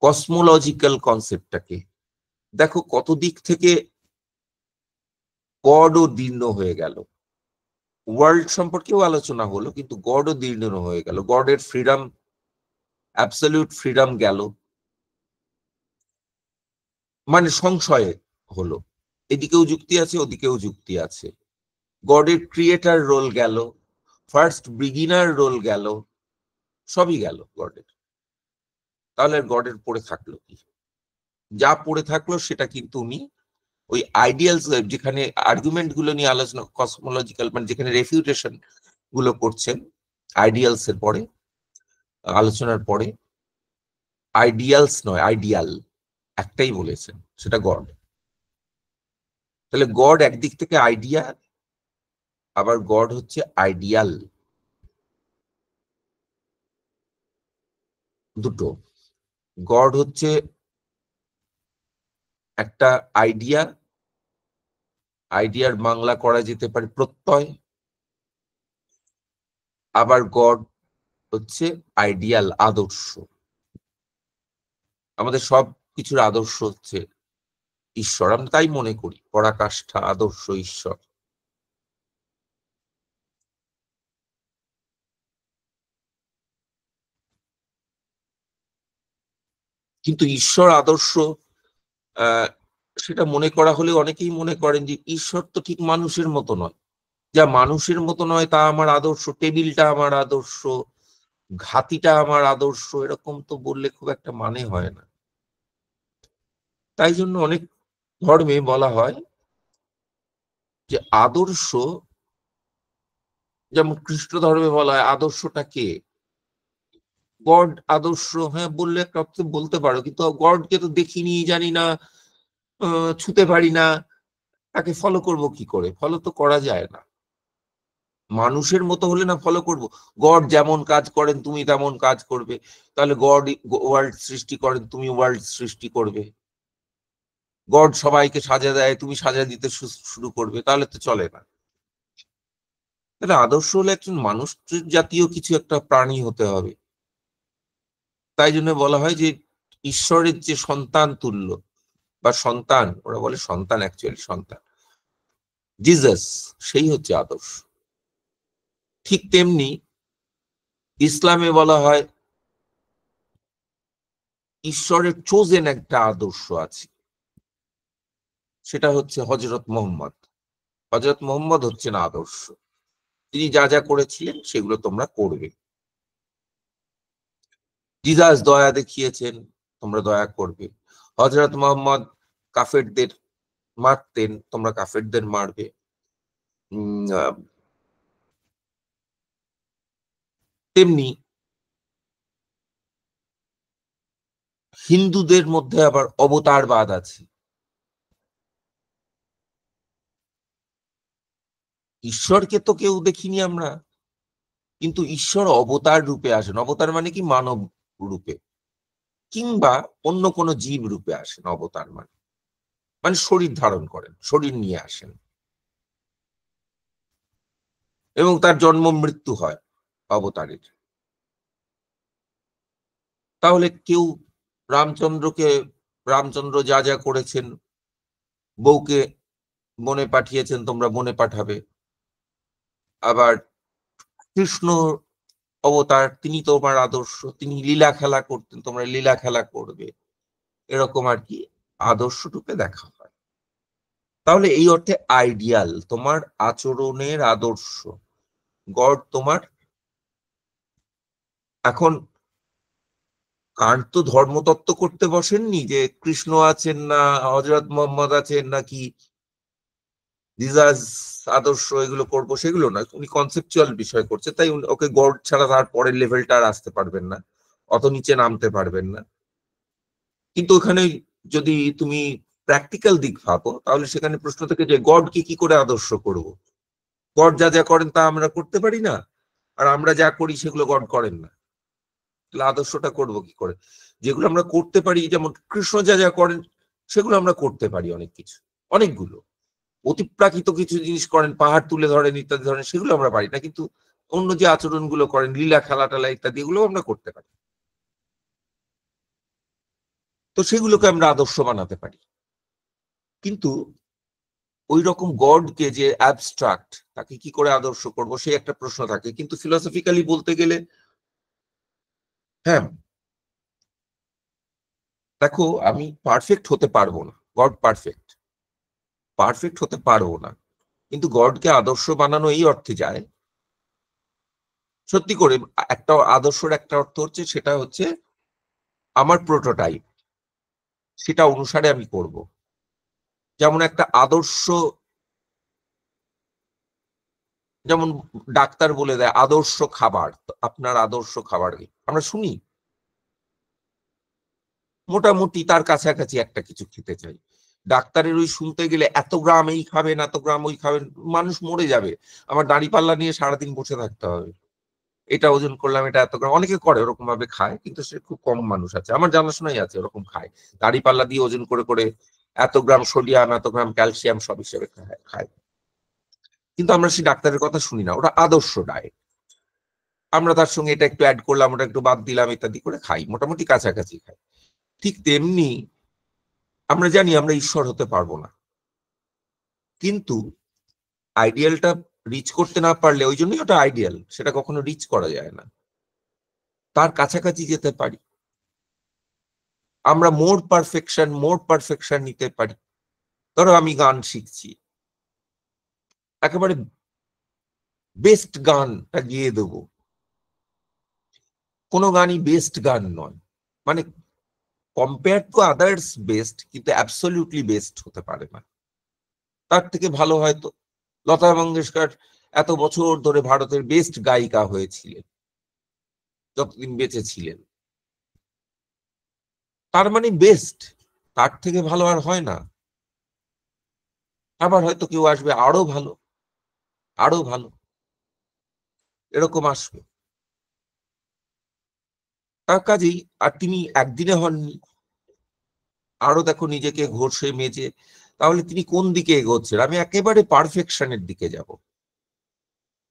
[SPEAKER 1] কসমোলজিক্যাল কনসেপ্টটাকে। দেখো কত দিক থেকে গডও দীর্ণ হয়ে গেল। ওয়ার্ল্ড সম্পর্কেও আলোচনা হলো, কিন্তু গডও দীর্ণ হয়ে গেল, গডের ফ্রিডম, অ্যাবসলিউট ফ্রিডম গেল, মানে সংশয়ে হলো। এদিকেও যুক্তি আছে, ওদিকেও যুক্তি আছে। গডের ক্রিয়েটার রোল গেল, ফার্স্ট বিগিনার রোল গেল, সবই গেল গডের। তাহলে গডের পড়ে থাকলো কি? যা পড়ে থাকলো সেটা কিন্তু উনি ওই আইডিয়ালস, যেখানে আর্গুমেন্ট গুলো নিয়ে আলোচনা, কসমোলজিক্যাল মানে যেখানে রেফিউটেশন গুলো করছেন আইডিয়ালস এর পরে, আলোচনার পরে, আইডিয়ালস নয় আইডিয়াল একটাই বলেছেন, সেটা গড। তাহলে গড একদিক থেকে আইডিয়া, আবার গড হচ্ছে আইডিয়াল, দুটো। গড হচ্ছে একটা আইডিয়া, আইডিয়ার বাংলা করা যেতে পারে প্রত্যয়, আবার গড হচ্ছে আইডিয়াল, আদর্শ। আমাদের সব কিছুর আদর্শ হচ্ছে ঈশ্বর, আমরা তাই মনে করি, পরাকাষ্ঠা, আদর্শ, ঈশ্বর। কিন্তু ঈশ্বর আদর্শ সেটা মনে করা হলে অনেকেই মনে করেন যে ঈশ্বর তো ঠিক মানুষের মতো নয়, যা মানুষের মতো নয় তা আমার আদর্শ, টেবিলটা আমার আদর্শ, ঘাতিটা আমার আদর্শ, এরকম তো বললে খুব একটা মানে হয় না। তাই জন্য অনেক ধর্মে বলা হয় যে আদর্শ, যেমন খ্রিস্ট ধর্মে বলা হয় আদর্শটা কে, গড আদর্শ। হ্যাঁ, বললে একটা অর্থে বলতে পারো, কিন্তু গডকে তো দেখিনি, জানি না, ছুতে পারি না, তাকে ফলো করব কি করে? ফলো তো করা যায় না। মানুষের মতো হলে না ফলো করব? গড যেমন কাজ করেন তুমি তেমন কাজ করবে, তাহলে গড ওয়ার্ল্ড সৃষ্টি করেন, তুমি ওয়ার্ল্ড সৃষ্টি করবে। গড সবাইকে সাজা দেয়, তুমি সাজা দিতে শুরু করবে, তাহলে তো চলে না। তাহলে আদর্শ হলে একজন মানুষ জাতীয় কিছু একটা প্রাণী হতে হবে। তাই জন্য বলা হয় যে ঈশ্বরের যে সন্তান তুল্য, বা সন্তান, ওরা বলে সন্তান, অ্যাকচুয়ালি সন্তান জিসাস, সেই হচ্ছে আদর্শ। ঠিক তেমনি ইসলামে বলা হয় ঈশ্বরের চোজেন একটা আদর্শ আছে, সেটা হচ্ছে হযরত মুহাম্মদ। হযরত মুহাম্মদ হচ্ছেন আদর্শ, তিনি যা যা করেছিলেন সেগুলো তোমরা করবে। জিসাস দয়া দেখিয়েছেন, তোমরা দয়া করবে। হযরত মুহাম্মদ কাফেরদের মারতেন, তোমরা কাফেরদের মারবে। তেমনি হিন্দুদের মধ্যে আবার অবতারবাদ আছে। ঈশ্বরকে তো কেউ দেখিনি আমরা, কিন্তু ঈশ্বর অবতার রূপে আসেন। অবতার মানে কি? মানব রূপে, কিংবা অন্য কোনো জীব রূপে আসেন। অবতার মানে মানে শরীর ধারণ করেন, শরীর নিয়ে আসেন, এবং তার জন্ম মৃত্যু হয় অবতারের। তাহলে কেউ রামচন্দ্রকে, রামচন্দ্র যা যা করেছেন, বউকে বনে পাঠিয়েছেন, তোমরা বনে পাঠাবে। আবার কৃষ্ণ অবতার, তিনি তোমার আদর্শ, তিনি লীলা খেলা করতেন, তোমরা লীলা খেলা করবে, এরকম আর কি আদর্শ রূপে দেখা হয়। তাহলে এই অর্থে আইডিয়াল তোমার আচরণের আদর্শ, গড তোমার। এখন কান্ট তো ধর্মতত্ত্ব করতে বসেননি যে কৃষ্ণ আছেন না, হযরত মুহাম্মদ আছেন নাকি জিসাস আদর্শ, এগুলো করবো সেগুলো না। উনি কনসেপচুয়াল বিষয় করছে, তাই ওকে গড ছাড়া তার পরের লেভেলটা আর আসতে পারবেন না, অত নিচে নামতে পারবেন না। কিন্তু ওখানে যদি তুমি প্র্যাকটিক্যাল দিক ভাবো, তাহলে সেখানে প্রশ্ন থেকে যে গডকে কি করে আদর্শ করব? গড যা যা করেন তা আমরা করতে পারি না, আর আমরা যা করি সেগুলো গড করেন না, তাহলে আদর্শটা করবো কি করে? যেগুলো আমরা করতে পারি, যেমন কৃষ্ণ যা যা করেন সেগুলো আমরা করতে পারি, অনেক কিছু, অনেকগুলো অতিপ্রাকৃত কিছু জিনিস করেন, পাহাড় তুলে ধরেন ইত্যাদি ধরেন, সেগুলো আমরা পারি না। কিন্তু অন্য যে আচরণগুলো করেন, লীলা খেলা টেলা ইত্যাদি, এগুলো আমরা করতে পারি, তো সেগুলোকে আমরা আদর্শ বানাতে পারি। কিন্তু ওই রকম গডকে যে অ্যাবস্ট্রাক্ট, তাকে কি করে আদর্শ করব, সেই একটা প্রশ্ন থাকে। কিন্তু ফিলোসফিক্যালি বলতে গেলে, হ্যাঁ, দেখো, আমি পারফেক্ট হতে পারবো না, গড পারফেক্ট, পারফেক্ট হতে পারবো না, কিন্তু গডকে আদর্শ বানানো এই অর্থে যায়, সত্যি করে একটা আদর্শের একটা অর্থ হচ্ছে, সেটা হচ্ছে আমার প্রোটোটাইপ, সেটা অনুসারে আমি করব। যেমন একটা আদর্শ, যেমন ডাক্তার বলে দেয় আদর্শ খাবার, আপনার আদর্শ খাবার কি? আমরা শুনি, মোটামুটি তার কাছাকাছি একটা কিছু খেতে চাই। ডাক্তারের ওই শুনতে গেলে এত গ্রাম এই খাবেন, এত গ্রাম ওই খাবেন, মানুষ মরে যাবে। আমার দাঁড়িপাল্লা নিয়ে সারাদিন বসে থাকতে হবে, এটা ওজন করলাম, এটা এত গ্রাম। অনেকে করে ওরকম ভাবে খায়, কিন্তু সে খুব কম মানুষ আছে, আমার জানাশোনাই আছে ওরকম খায়, দাঁড়িপাল্লা দিয়ে ওজন করে করে এত গ্রাম সোডিয়াম, এত গ্রাম ক্যালসিয়াম সব হিসেবে খায়। কিন্তু আমরা সেই ডাক্তারের কথা শুনি না, ওটা আদর্শ ডায়েট। আমরা তার সঙ্গে এটা একটু অ্যাড করলাম, ওটা একটু বাদ দিলাম, ইত্যাদি করে খাই, মোটামুটি কাছাকাছি খাই। ঠিক তেমনি আমরা জানি আমরা ঈশ্বর হতে পারবো না, কিন্তু আইডিয়ালটা রিচ করতে না পারলে, ওই জন্যই ওটা আইডিয়াল, সেটা কখনো রিচ করা যায় না, তার কাছাকাছি যেতে পারি। আমরা মোর পারফেকশন নিতে পারি। ধরো আমি গান শিখছি, একেবারে বেস্ট গানটা গিয়ে দেবো, কোনো গানই বেস্ট গান নয়, মানে কম্পেয়ার টু আদার্স বেস্ট, কিন্তু অ্যাবসলিউটলি বেস্ট হতে পারে না। তার থেকে ভালো হয়তো লতা মঙ্গেশকর এত বছর ধরে ভারতের বেস্ট গায়িকা হয়েছিলেন যতদিন বেঁচে ছিলেন, তার মানে বেস্ট, তার থেকে ভালো আর হয় না। আবার হয়তো কেউ আসবে আরো ভালো, আরো ভালো, এরকম আসবে। তার কাজেই, আর তিনি একদিনে হননি, আরো দেখো নিজেকে ঘষে মেজে, তাহলে তিনি কোন দিকে এগোচ্ছেন? আমি একেবারে পারফেকশনের দিকে যাব।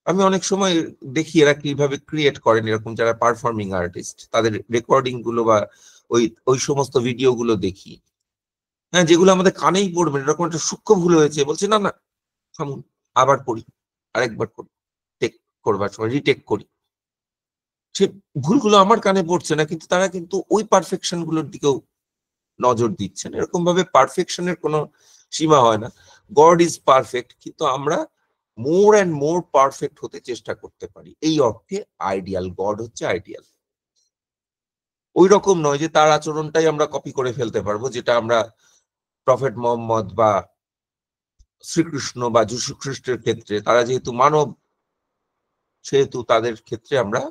[SPEAKER 1] আমি অনেক সময় দেখি এরা কিভাবে ক্রিয়েট করেন, এরকম যারা পারফর্মিং আর্টিস্ট, তাদের রেকর্ডিং গুলো বা ওই ওই সমস্ত ভিডিও গুলো দেখি, হ্যাঁ, যেগুলো আমাদের কানেই পড়বে, এরকম একটা সূক্ষ্ম ভুল হয়েছে, বলছে না না থামুন, আবার করি, আরেকবার করি, টেক করবার সময় রিটেক করি। সে ভুলগুলো আমার কানে পড়ছে না, কিন্তু তারা কিন্তু ওই পারফেকশন গুলোর দিকেও নজর দিচ্ছেন। এরকম ভাবে পারফেকশনের কোনো সীমা হয় না। গড ইজ পারফেক্ট, কিন্তু আমরা মোর অ্যান্ড মোর পারফেক্ট হতে চেষ্টা করতে পারি, এই অর্থে আইডিয়াল। গড হচ্ছে আইডিয়াল, ওই রকম নয় যে তার আচরণটাই আমরা কপি করে ফেলতে পারবো, যেটা আমরা প্রফেট মোহাম্মদ বা শ্রীকৃষ্ণ বা যীশু খ্রিস্টের ক্ষেত্রে, তারা যেহেতু মানব, সেহেতু তাদের ক্ষেত্রে আমরা,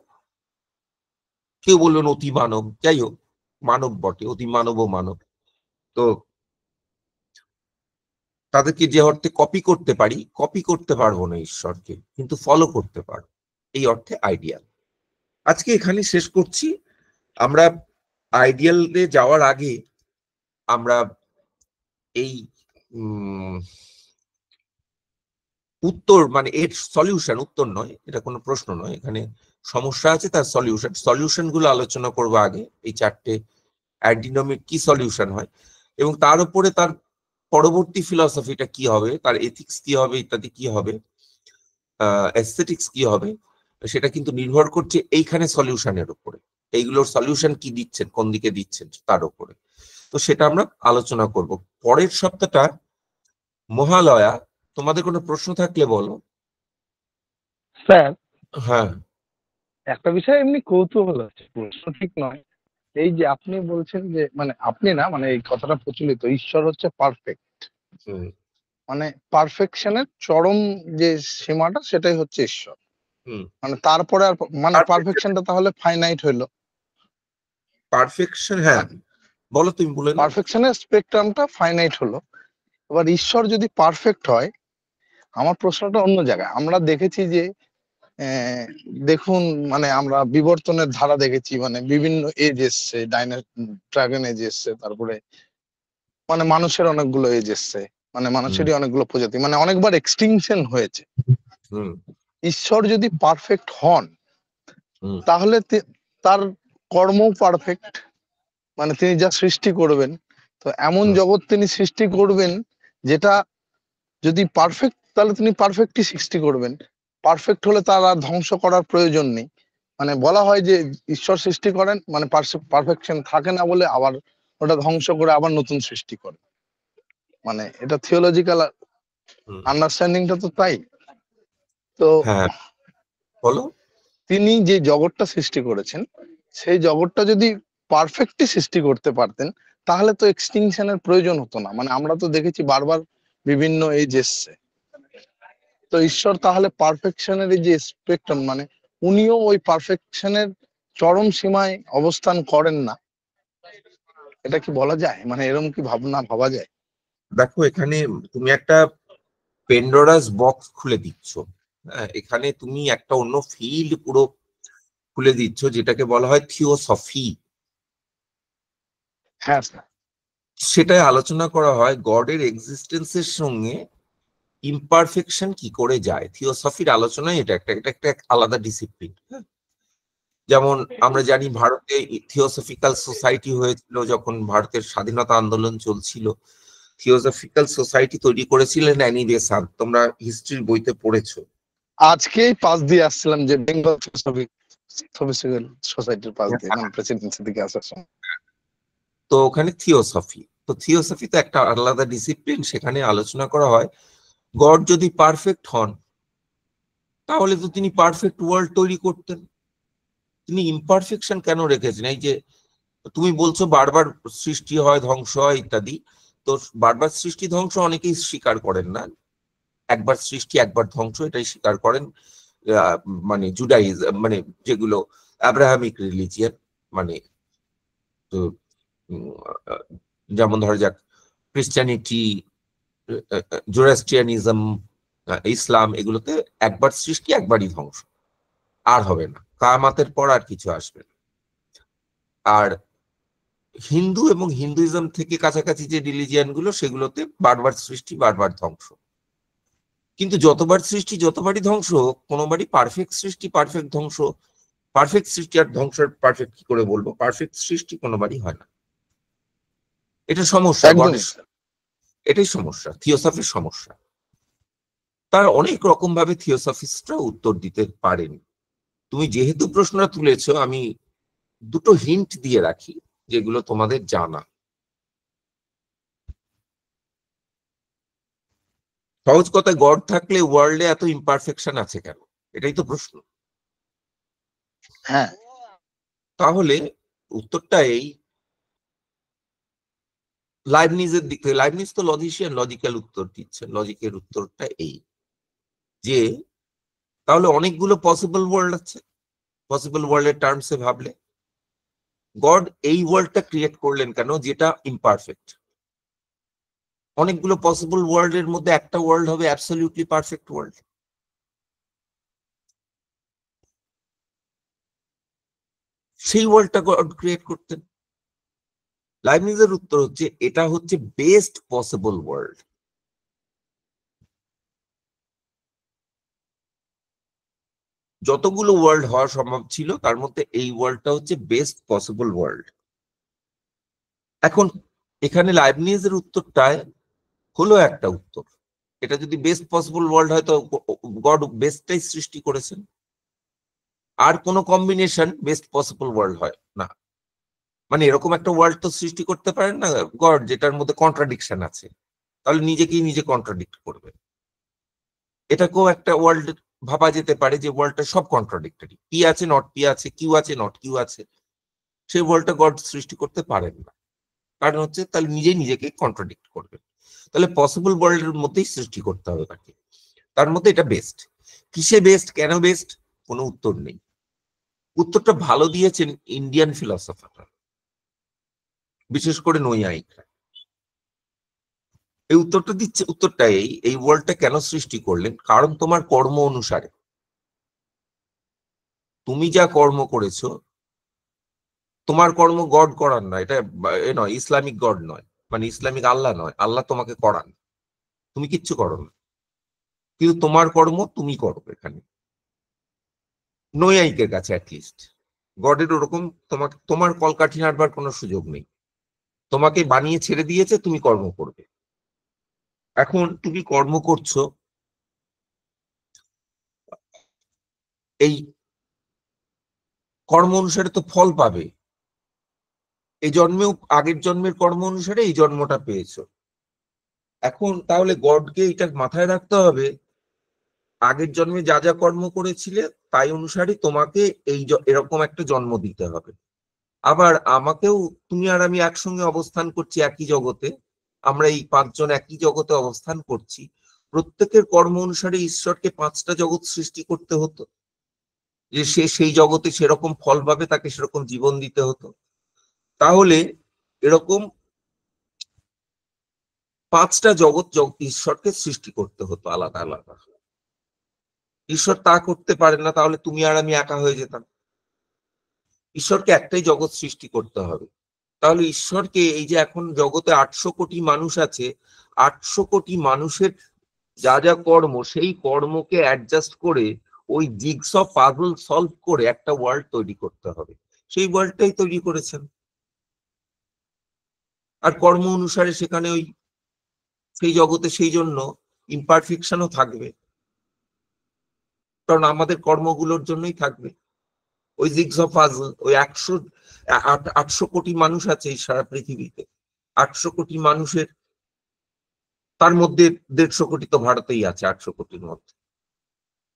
[SPEAKER 1] কেউ বলবেন অতি মানব, যাই হোক, মানব বটে, অতি মানব ও মানব, তো তাদেরকে যে অর্থে কপি করতে পারি, কপি করতে পারবো না ঈশ্বরকে, কিন্তু ফলো করতে পারবো, এই অর্থে আইডিয়াল। আজকে এখানে শেষ করছি। আমরা আইডিয়ালে যাওয়ার আগে আমরা এই উত্তর, মানে এর সলিউশন, উত্তর নয়, এটা কোনো প্রশ্ন নয়, এখানে সমস্যা আছে, তার সলিউশন গুলো আলোচনা করবো আগে, এই চারটে অ্যান্টিনমির কি সলিউশন হয়, এবং তার উপরে তার পরবর্তী ফিলসফিটা কি হবে, তার এথিক্স কি হবে, ইত্যাদি কি হবে, এস্থেটিক্স কি হবে, সেটা কিন্তু নির্ভর করছে এইখানে সলিউশনের উপরে, এইগুলোর সলিউশন কি দিচ্ছেন, কোন দিকে দিচ্ছেন তার উপরে। তো সেটা আমরা আলোচনা করব পরের সপ্তাহটা। মহালয়া, তোমাদের কোনো প্রশ্ন থাকলে বলো।
[SPEAKER 2] স্যার,
[SPEAKER 1] হ্যাঁ,
[SPEAKER 2] একটা বিষয় এমনি কৌতূহল আছে, প্রশ্ন ঠিক নয়। এই যে আপনি বলছেন যে, মানে আপনি না, মানে এই কথাটা প্রচলিত, ঈশ্বর হচ্ছে পারফেক্ট,
[SPEAKER 1] হুম,
[SPEAKER 2] মানে পারফেকশনের চরম যে সীমাটা সেটাই হচ্ছে ঈশ্বর,
[SPEAKER 1] হুম।
[SPEAKER 2] মানে তারপরে আর মানে পারফেকশনটা তাহলে ফাইনাইট হইলো,
[SPEAKER 1] পারফেকশন, হ্যাঁ, বলো, তুমি বলে না।
[SPEAKER 2] পারফেকশনের স্পেকট্রামটা ফাইনাইট হলো। এবার ঈশ্বর যদি পারফেক্ট হয়, আমার প্রশ্নটা অন্য জায়গায়। আমরা দেখেছি যে দেখুন, মানে আমরা বিবর্তনের ধারা দেখেছি, মানে বিভিন্ন এজ এসছে, ড্রাগন এজ এসছে, তারপরে মানে মানুষের অনেকগুলো এজ এসছে, মানে মানুষেরই অনেকগুলো প্রজাতি, মানে অনেকবার এক্সটিংশন হয়েছে।
[SPEAKER 1] হুম,
[SPEAKER 2] ঈশ্বর যদি পারফেক্ট হন,
[SPEAKER 1] হুম,
[SPEAKER 2] তাহলে তার কর্ম পারফেক্ট, মানে তিনি যা সৃষ্টি করবেন, তো এমন
[SPEAKER 1] হুম,
[SPEAKER 2] জগৎ তিনি সৃষ্টি করবেন যেটা যদি পারফেক্ট, তাহলে তিনি পারফেক্টই সৃষ্টি করবেন। পারফেক্ট হলে তার আর ধ্বংস করার প্রয়োজন নেই। মানে বলা হয় যে ঈশ্বর সৃষ্টি করেন, মানে পারফেকশন থাকে না বলে আবার ওটা ধ্বংস করে আবার নতুন সৃষ্টি করে, মানে এটা থিওলজিক্যাল
[SPEAKER 1] হুম।
[SPEAKER 2] আন্ডারস্ট্যান্ডিংটা তো তাই। তো
[SPEAKER 1] হ্যাঁ, বলো।
[SPEAKER 2] তিনি যে জগৎটা সৃষ্টি করেছেন, সেই জগৎটা যদি পারফেক্টলি সৃষ্টি করতে পারতেন, তাহলে তো এক্সটিংশনের প্রয়োজন হতো না। মানে আমরা তো দেখেছি বারবার বিভিন্ন এজ এসছে, তো ঈশ্বর তাহলে পারফেকশনের এই যে স্পেকট্রাম, মানে উনিও ওই পারফেকশনের চরম সীমায় অবস্থান করেন না, এটা কি বলা যায়? মানে এরকম কি ভাবনা ভাবা যায়?
[SPEAKER 1] দেখো এখানে তুমি একটা পেন্ডোরাস বক্স খুলে দিচ্ছ। হ্যাঁ, এখানে তুমি একটা অন্য ফিল্ড পুরো খুলে দিচ্ছ, যেটাকে বলা হয় থিওসফি।
[SPEAKER 2] হ্যাঁ স্যার।
[SPEAKER 1] সেটাই আলোচনা করা হয় গডের এক্সিস্টেন্সের সঙ্গে ইমপারফেকশন কি করে যায়। থিওসফির আলোচনায় এটা একটা আলাদা ডিসিপ্লিন। যেমন আমরা জানি ভারতে থিওসফিক্যাল সোসাইটি হয়েছিল যখন ভারতের স্বাধীনতা আন্দোলন চলছিল। থিওসফিক্যাল সোসাইটি তৈরি করেছিলেন অ্যানি বেসান্ত, তোমরা হিস্ট্রির বইতে পড়েছো।
[SPEAKER 2] আজকেই পাশ দিয়ে আসছিলাম যে বেঙ্গল ফিলোসফিক্যাল সোসাইটির পাশ দিয়ে, মানে প্রেসিডেন্সি দিকে আসার সময়।
[SPEAKER 1] তো ওখানে থিওসফি তো একটা আলাদা ডিসিপ্লিন। সেখানে আলোচনা করা হয় গড যদি পারফেক্ট হন তাহলে তো তিনি পারফেক্ট ওয়ার্ল্ড তৈরি করতেন। তিনি ইমপারফেকশন কেন রেখেছেন? এই যে তুমি বলছো বারবার সৃষ্টি হয়, ধ্বংস হয় ইত্যাদি, তো বারবার সৃষ্টি ধ্বংস অনেকেই স্বীকার করেন না। একবার সৃষ্টি একবার ধ্বংস এটাই স্বীকার করেন মানে জুডাইজম, মানে যেগুলো আব্রাহামিক রিলিজিয়ান, মানে তো যেমন ধরা যাক ক্রিশ্চিয়ানিটি, জোরাস্ট্রিয়ানিজম, ইসলাম, এগুলোতে একবার সৃষ্টি একবারই ধ্বংস, আর হবে না, কায়ামাতের পর আর কিছু আসবে না। আর হিন্দু এবং হিন্দুইজম থেকে কাছাকাছি যে রিলিজিয়ান গুলো সেগুলোতে বারবার সৃষ্টি বারবার ধ্বংস। কিন্তু যতবার সৃষ্টি যতবারই ধ্বংস, কোনোবারই পারফেক্ট সৃষ্টি পারফেক্ট ধ্বংস, পারফেক্ট সৃষ্টি আর ধ্বংসের পারফেক্ট কি করে বলবো, পারফেক্ট সৃষ্টি কোনোবারই হয় না। এটা সমস্যা
[SPEAKER 2] একদম।
[SPEAKER 1] এটাই সমস্যা, থিওসফির সমস্যা। তার অনেক রকম ভাবে থিওসফিস্টরা উত্তর দিতে পারেন। তুমি যেহেতু প্রশ্নটা তুলেছ, আমি দুটো হিন্ট দিয়ে রাখি যেগুলো তোমাদের জানা। সহজ কথায়, গড থাকলে ওয়ার্ল্ডে এত ইমপারফেকশন আছে কেন, এটাই তো প্রশ্ন।
[SPEAKER 2] হ্যাঁ।
[SPEAKER 1] তাহলে উত্তরটা এই, লাইবনিজের দিক থেকে, লাইবনিজ তো লজিশিয়ান, লজিক্যাল উত্তর দিচ্ছেন, লজিকের উত্তরটা এই যে তাহলে অনেকগুলো পসিবল ওয়ার্ল্ড আছে। পসিবল ওয়ার্ল্ডের টার্মসে ভাবলে গড এই ওয়ার্ল্ডটা ক্রিয়েট করলেন কেন যেটা ইমপারফেক্ট? অনেকগুলো পসিবল ওয়ার্ল্ডের মধ্যে একটা ওয়ার্ল্ড হবে অ্যাবসলিউটলি পারফেক্ট ওয়ার্ল্ড। সেই ওয়ার্ল্ডটা গড ক্রিয়েট করতেন। লাইবনিজের উত্তর হচ্ছে এটা হচ্ছে বেস্ট পসিবল ওয়ার্ল্ড। যতগুলো ওয়ার্ল্ড হওয়া সম্ভব ছিল তার মধ্যে এই ওয়ার্ল্ডটা হচ্ছে বেস্ট পসিবল ওয়ার্ল্ড। এখন এখানে লাইবনিজের উত্তরটায় হলো একটা উত্তর, এটা যদি বেস্ট পসিবল ওয়ার্ল্ড হয় তো গড বেস্টটাই সৃষ্টি করেছেন, আর কোনো কম্বিনেশন বেস্ট পসিবল ওয়ার্ল্ড হয় না। মানে এরকম একটা ওয়ার্ল্ড তো সৃষ্টি করতে পারেন না গড যেটার মধ্যে কন্ট্রাডিকশন আছে, তাহলে নিজেকেই নিজে কন্ট্রাডিক্ট করবে। এটাকেও একটা ওয়ার্ল্ড ভাবা যেতে পারে যে ওয়ার্ল্ডটা সব কন্ট্রাডিক্টরি, পি আছে নট পি আছে, কিউ আছে নট কিউ আছে, সেই ওয়ার্ল্ডটা গড সৃষ্টি করতে পারেন না। কারণ হচ্ছে তাহলে নিজেই নিজেকে কন্ট্রাডিক্ট করবে। তাহলে পসিবল ওয়ার্ল্ডের মধ্যেই সৃষ্টি করতে হবে তাকে, তার মধ্যে এটা বেস্ট। কিসে বেস্ট, কেন বেস্ট, কোনো উত্তর নেই। উত্তরটা ভালো দিয়েছেন ইন্ডিয়ান ফিলসফাররা, বিশেষ করে নৈয়ায়িকরা। এই উত্তরটা দিচ্ছে, উত্তরটা এই ওয়ার্ল্ডটা কেন সৃষ্টি করলেন, কারণ তোমার কর্ম অনুসারে, তুমি যা কর্ম করেছো, তোমার কর্ম গড করার নয়, এটা এ নয়, ইসলামিক গড নয়, মানে ইসলামিক আল্লাহ নয়, আল্লাহ তোমাকে করান, তুমি কিচ্ছু করো না, কিন্তু তোমার কর্ম তুমি করো। এখানে নৈয়ায়িকের কাছে অ্যাটলিস্ট গডের ওরকম তোমাকে, তোমার কলকাঠি নাড়বার কোনো সুযোগ নেই, তোমাকে বানিয়ে ছেড়ে দিয়েছে, তুমি কর্ম করবে। এখন তুমি কর্ম করছো, এই কর্ম অনুসারে তো ফল পাবে। এই জন্মেও আগের জন্মের কর্ম অনুসারে এই জন্মটা পেয়েছো। এখন তাহলে গডকে এটা মাথায় রাখতে হবে, আগের জন্মে যা যা কর্ম করেছিলে তাই অনুসারে তোমাকে এরকম একটা জন্ম দিতে হবে। আবার আমাকেও, তুমি আর আমি একসঙ্গে অবস্থান করছি একই জগতে, আমরা এই পাঁচজন একই জগতে অবস্থান করছি, প্রত্যেকের কর্ম অনুসারে ঈশ্বরকে পাঁচটা জগৎ সৃষ্টি করতে হতো, যে সে সেই জগতে সেরকম ফল পাবে, তাকে সেরকম জীবন দিতে হতো। তাহলে এরকম 5টা জগৎ ঈশ্বরকে সৃষ্টি করতে হতো আলাদা আলাদা। ঈশ্বর তা করতে পারেন না, তাহলে তুমি আর আমি একা হয়ে যেতাম। ঈশ্বরকে একটাই জগৎ সৃষ্টি করতে হবে। তাহলে ঈশ্বরকে, এই যে এখন জগতে 800 কোটি মানুষ আছে, 800 কোটি মানুষের যা যা কর্ম, সেই কর্মকে অ্যাডজাস্ট করে ওই জিগস অফ পাজল সলভ করে একটা ওয়ার্ল্ড তৈরি করতে হবে। সেই ওয়ার্ল্ডটাই তৈরি করেছেন। আর কর্ম অনুসারে সেখানে ওই সেই জগতে সেই জন্য ইমপারফেকশনও থাকবে, কারণ আমাদের কর্মগুলোর জন্যই থাকবে। ওই জিগস অফ পাজল, ওই 800 কোটি মানুষ আছে এই সারা পৃথিবীতে, 800 কোটি মানুষের, তার মধ্যে 150 কোটি তো ভারতেই আছে 800 কোটির মধ্যে।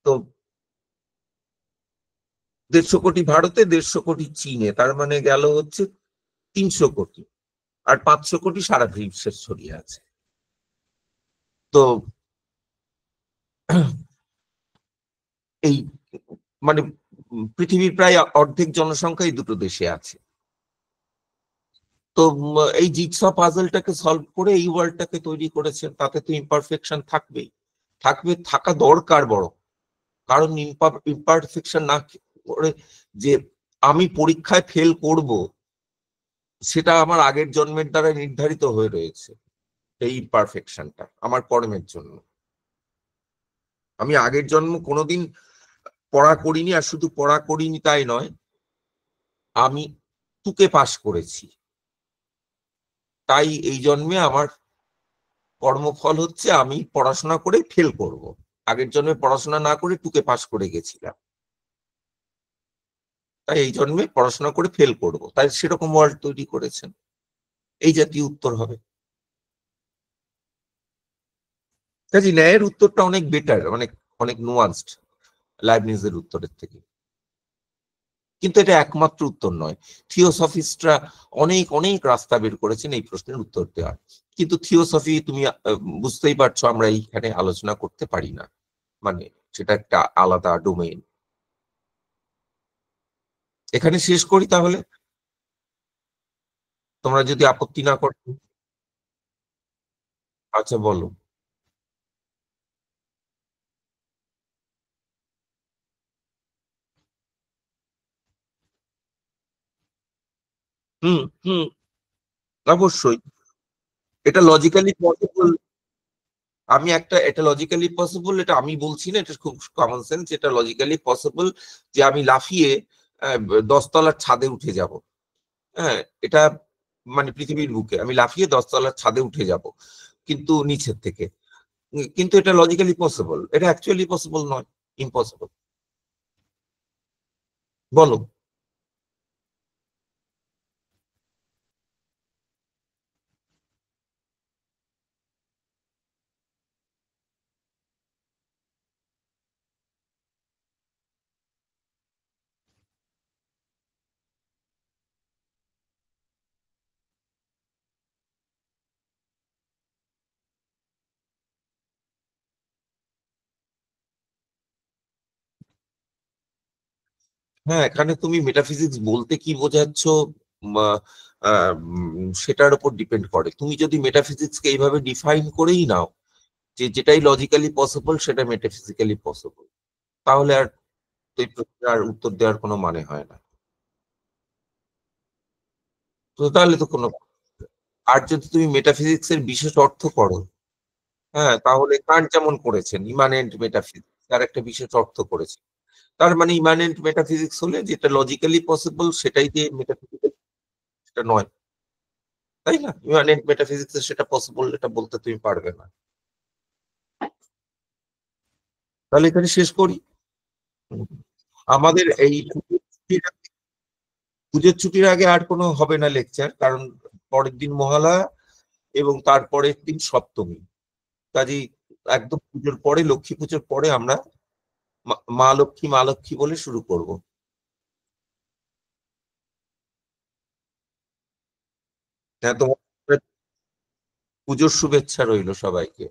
[SPEAKER 1] তো 150 কোটি ভারতে, 150 কোটি চীনে, তার মানে গেল হচ্ছে 300 কোটি। আর 500 কোটি সারা বিশ্বে ছড়িয়ে আছে। তো এই মানে পৃথিবীর প্রায় অর্ধেক জনসংখ্যা এই দুটো দেশে আছে। তো এই জিগসা পাজলটাকে সলভ করে এই ওয়ার্ল্ডটাকে তৈরি করেছেন। তাতে তো ইমপারফেকশন থাকবেই, থাকা দরকার বড়। কারণ ইমপারফেকশন না করে যে আমি পরীক্ষায় ফেল করব, সেটা আমার আগের জন্মের দ্বারা নির্ধারিত হয়ে রয়েছে। এই ইমপারফেকশনটা আমার কর্মের জন্য। আমি আগের জন্ম কোনোদিন পড়া করিনি, আর শুধু পড়া করিনি তাই নয়, আমি টুকে পাস করেছি। তাই এই জন্মে আমার কর্মফল হচ্ছে আমি পড়াশোনা করে ফেল করব। আগের জন্মে পড়াশোনা না করে টুকে পাস করে গেছিলাম, তাই এই জন্মে পড়াশোনা করে ফেল করব। তাই সেরকম ওয়ার্ল্ড তৈরি করেছেন। এই জাতীয় উত্তর হবে। কাজে ন্যায়ের উত্তরটা অনেক বেটার, অনেক অনেক নুয়ান্সড লাইবনিজের উত্তরের থেকে। কিন্তু এটা একমাত্র উত্তর নয়। থিওসফিস্টরা অনেক অনেক রাস্তা বের করেছেন এই প্রশ্নের উত্তর দেওয়ার। কিন্তু থিওসফি তুমি বুঝতেই পারছো আমরা এইখানে আলোচনা করতে পারি না, মানে সেটা একটা আলাদা ডোমেইন। এখানে শেষ করি তাহলে, তোমরা যদি আপত্তি না করো। আচ্ছা বলো। হুম হুম, অবশ্যই। এটা লজিক্যালি পসিবল। এটা লজিক্যালি পসিবল, এটা আমি বলছি না, এটা খুব কমন সেন্স। এটা লজিক্যালি পসিবল যে আমি লাফিয়ে 10 তলার ছাদে উঠে যাব। হ্যাঁ, এটা মানে পৃথিবীর বুকে আমি লাফিয়ে 10 তলার ছাদে উঠে যাব, কিন্তু নিচের থেকে। কিন্তু এটা লজিক্যালি পসিবল, এটা অ্যাকচুয়ালি পসিবল নয়, ইম্পসিবল। বলো। হ্যাঁ, এখানে তুমি মেটাফিজিক্স বলতে কি বোঝাচ্ছ সেটার উপর ডিপেন্ড করে। তুমি যদি মেটাফিজিক্সকে এইভাবে ডিফাইন করেই নাও যে যেটাই লজিক্যালি পসিবল সেটা মেটাফিজিক্যালি পসিবল, তাহলে আর এই প্রশ্নের আর উত্তর দেওয়ার কোনো মানে হয় না। তো তাহলে তো কোনো, আর যদি তুমি মেটাফিজিক্স এর বিশেষ অর্থ করো, হ্যাঁ, তাহলে কান্ট যেমন করেছেন ইমানেন্ট মেটাফিজিক্স, তার একটা বিশেষ অর্থ করেছে। তার মানে ইমানেন্ট মেটাফিজিক্স হলে যেটা লজিক্যালি পসিবল সেটাই যে মেটাফিজিক্যাল, সেটা নয়, তাই না? ইমানেন্ট মেটাফিজিক্স সেটা পসিবল এটা বলতে তুমি পারবে না। তাহলে এখানে শেষ করি। হুম। আমাদের এই পুজোর ছুটির আগে আর কোনো হবে না লেকচার, কারণ পরের দিন মহালয়া এবং তারপরের দিন সপ্তমী। কাজেই একদম পুজোর পরে, লক্ষ্মী পুজোর পরে আমরা মা লক্ষ্মী মা লক্ষ্মী বলে শুরু করব। হ্যাঁ, তোমার পুজোর শুভেচ্ছা রইল সবাইকে।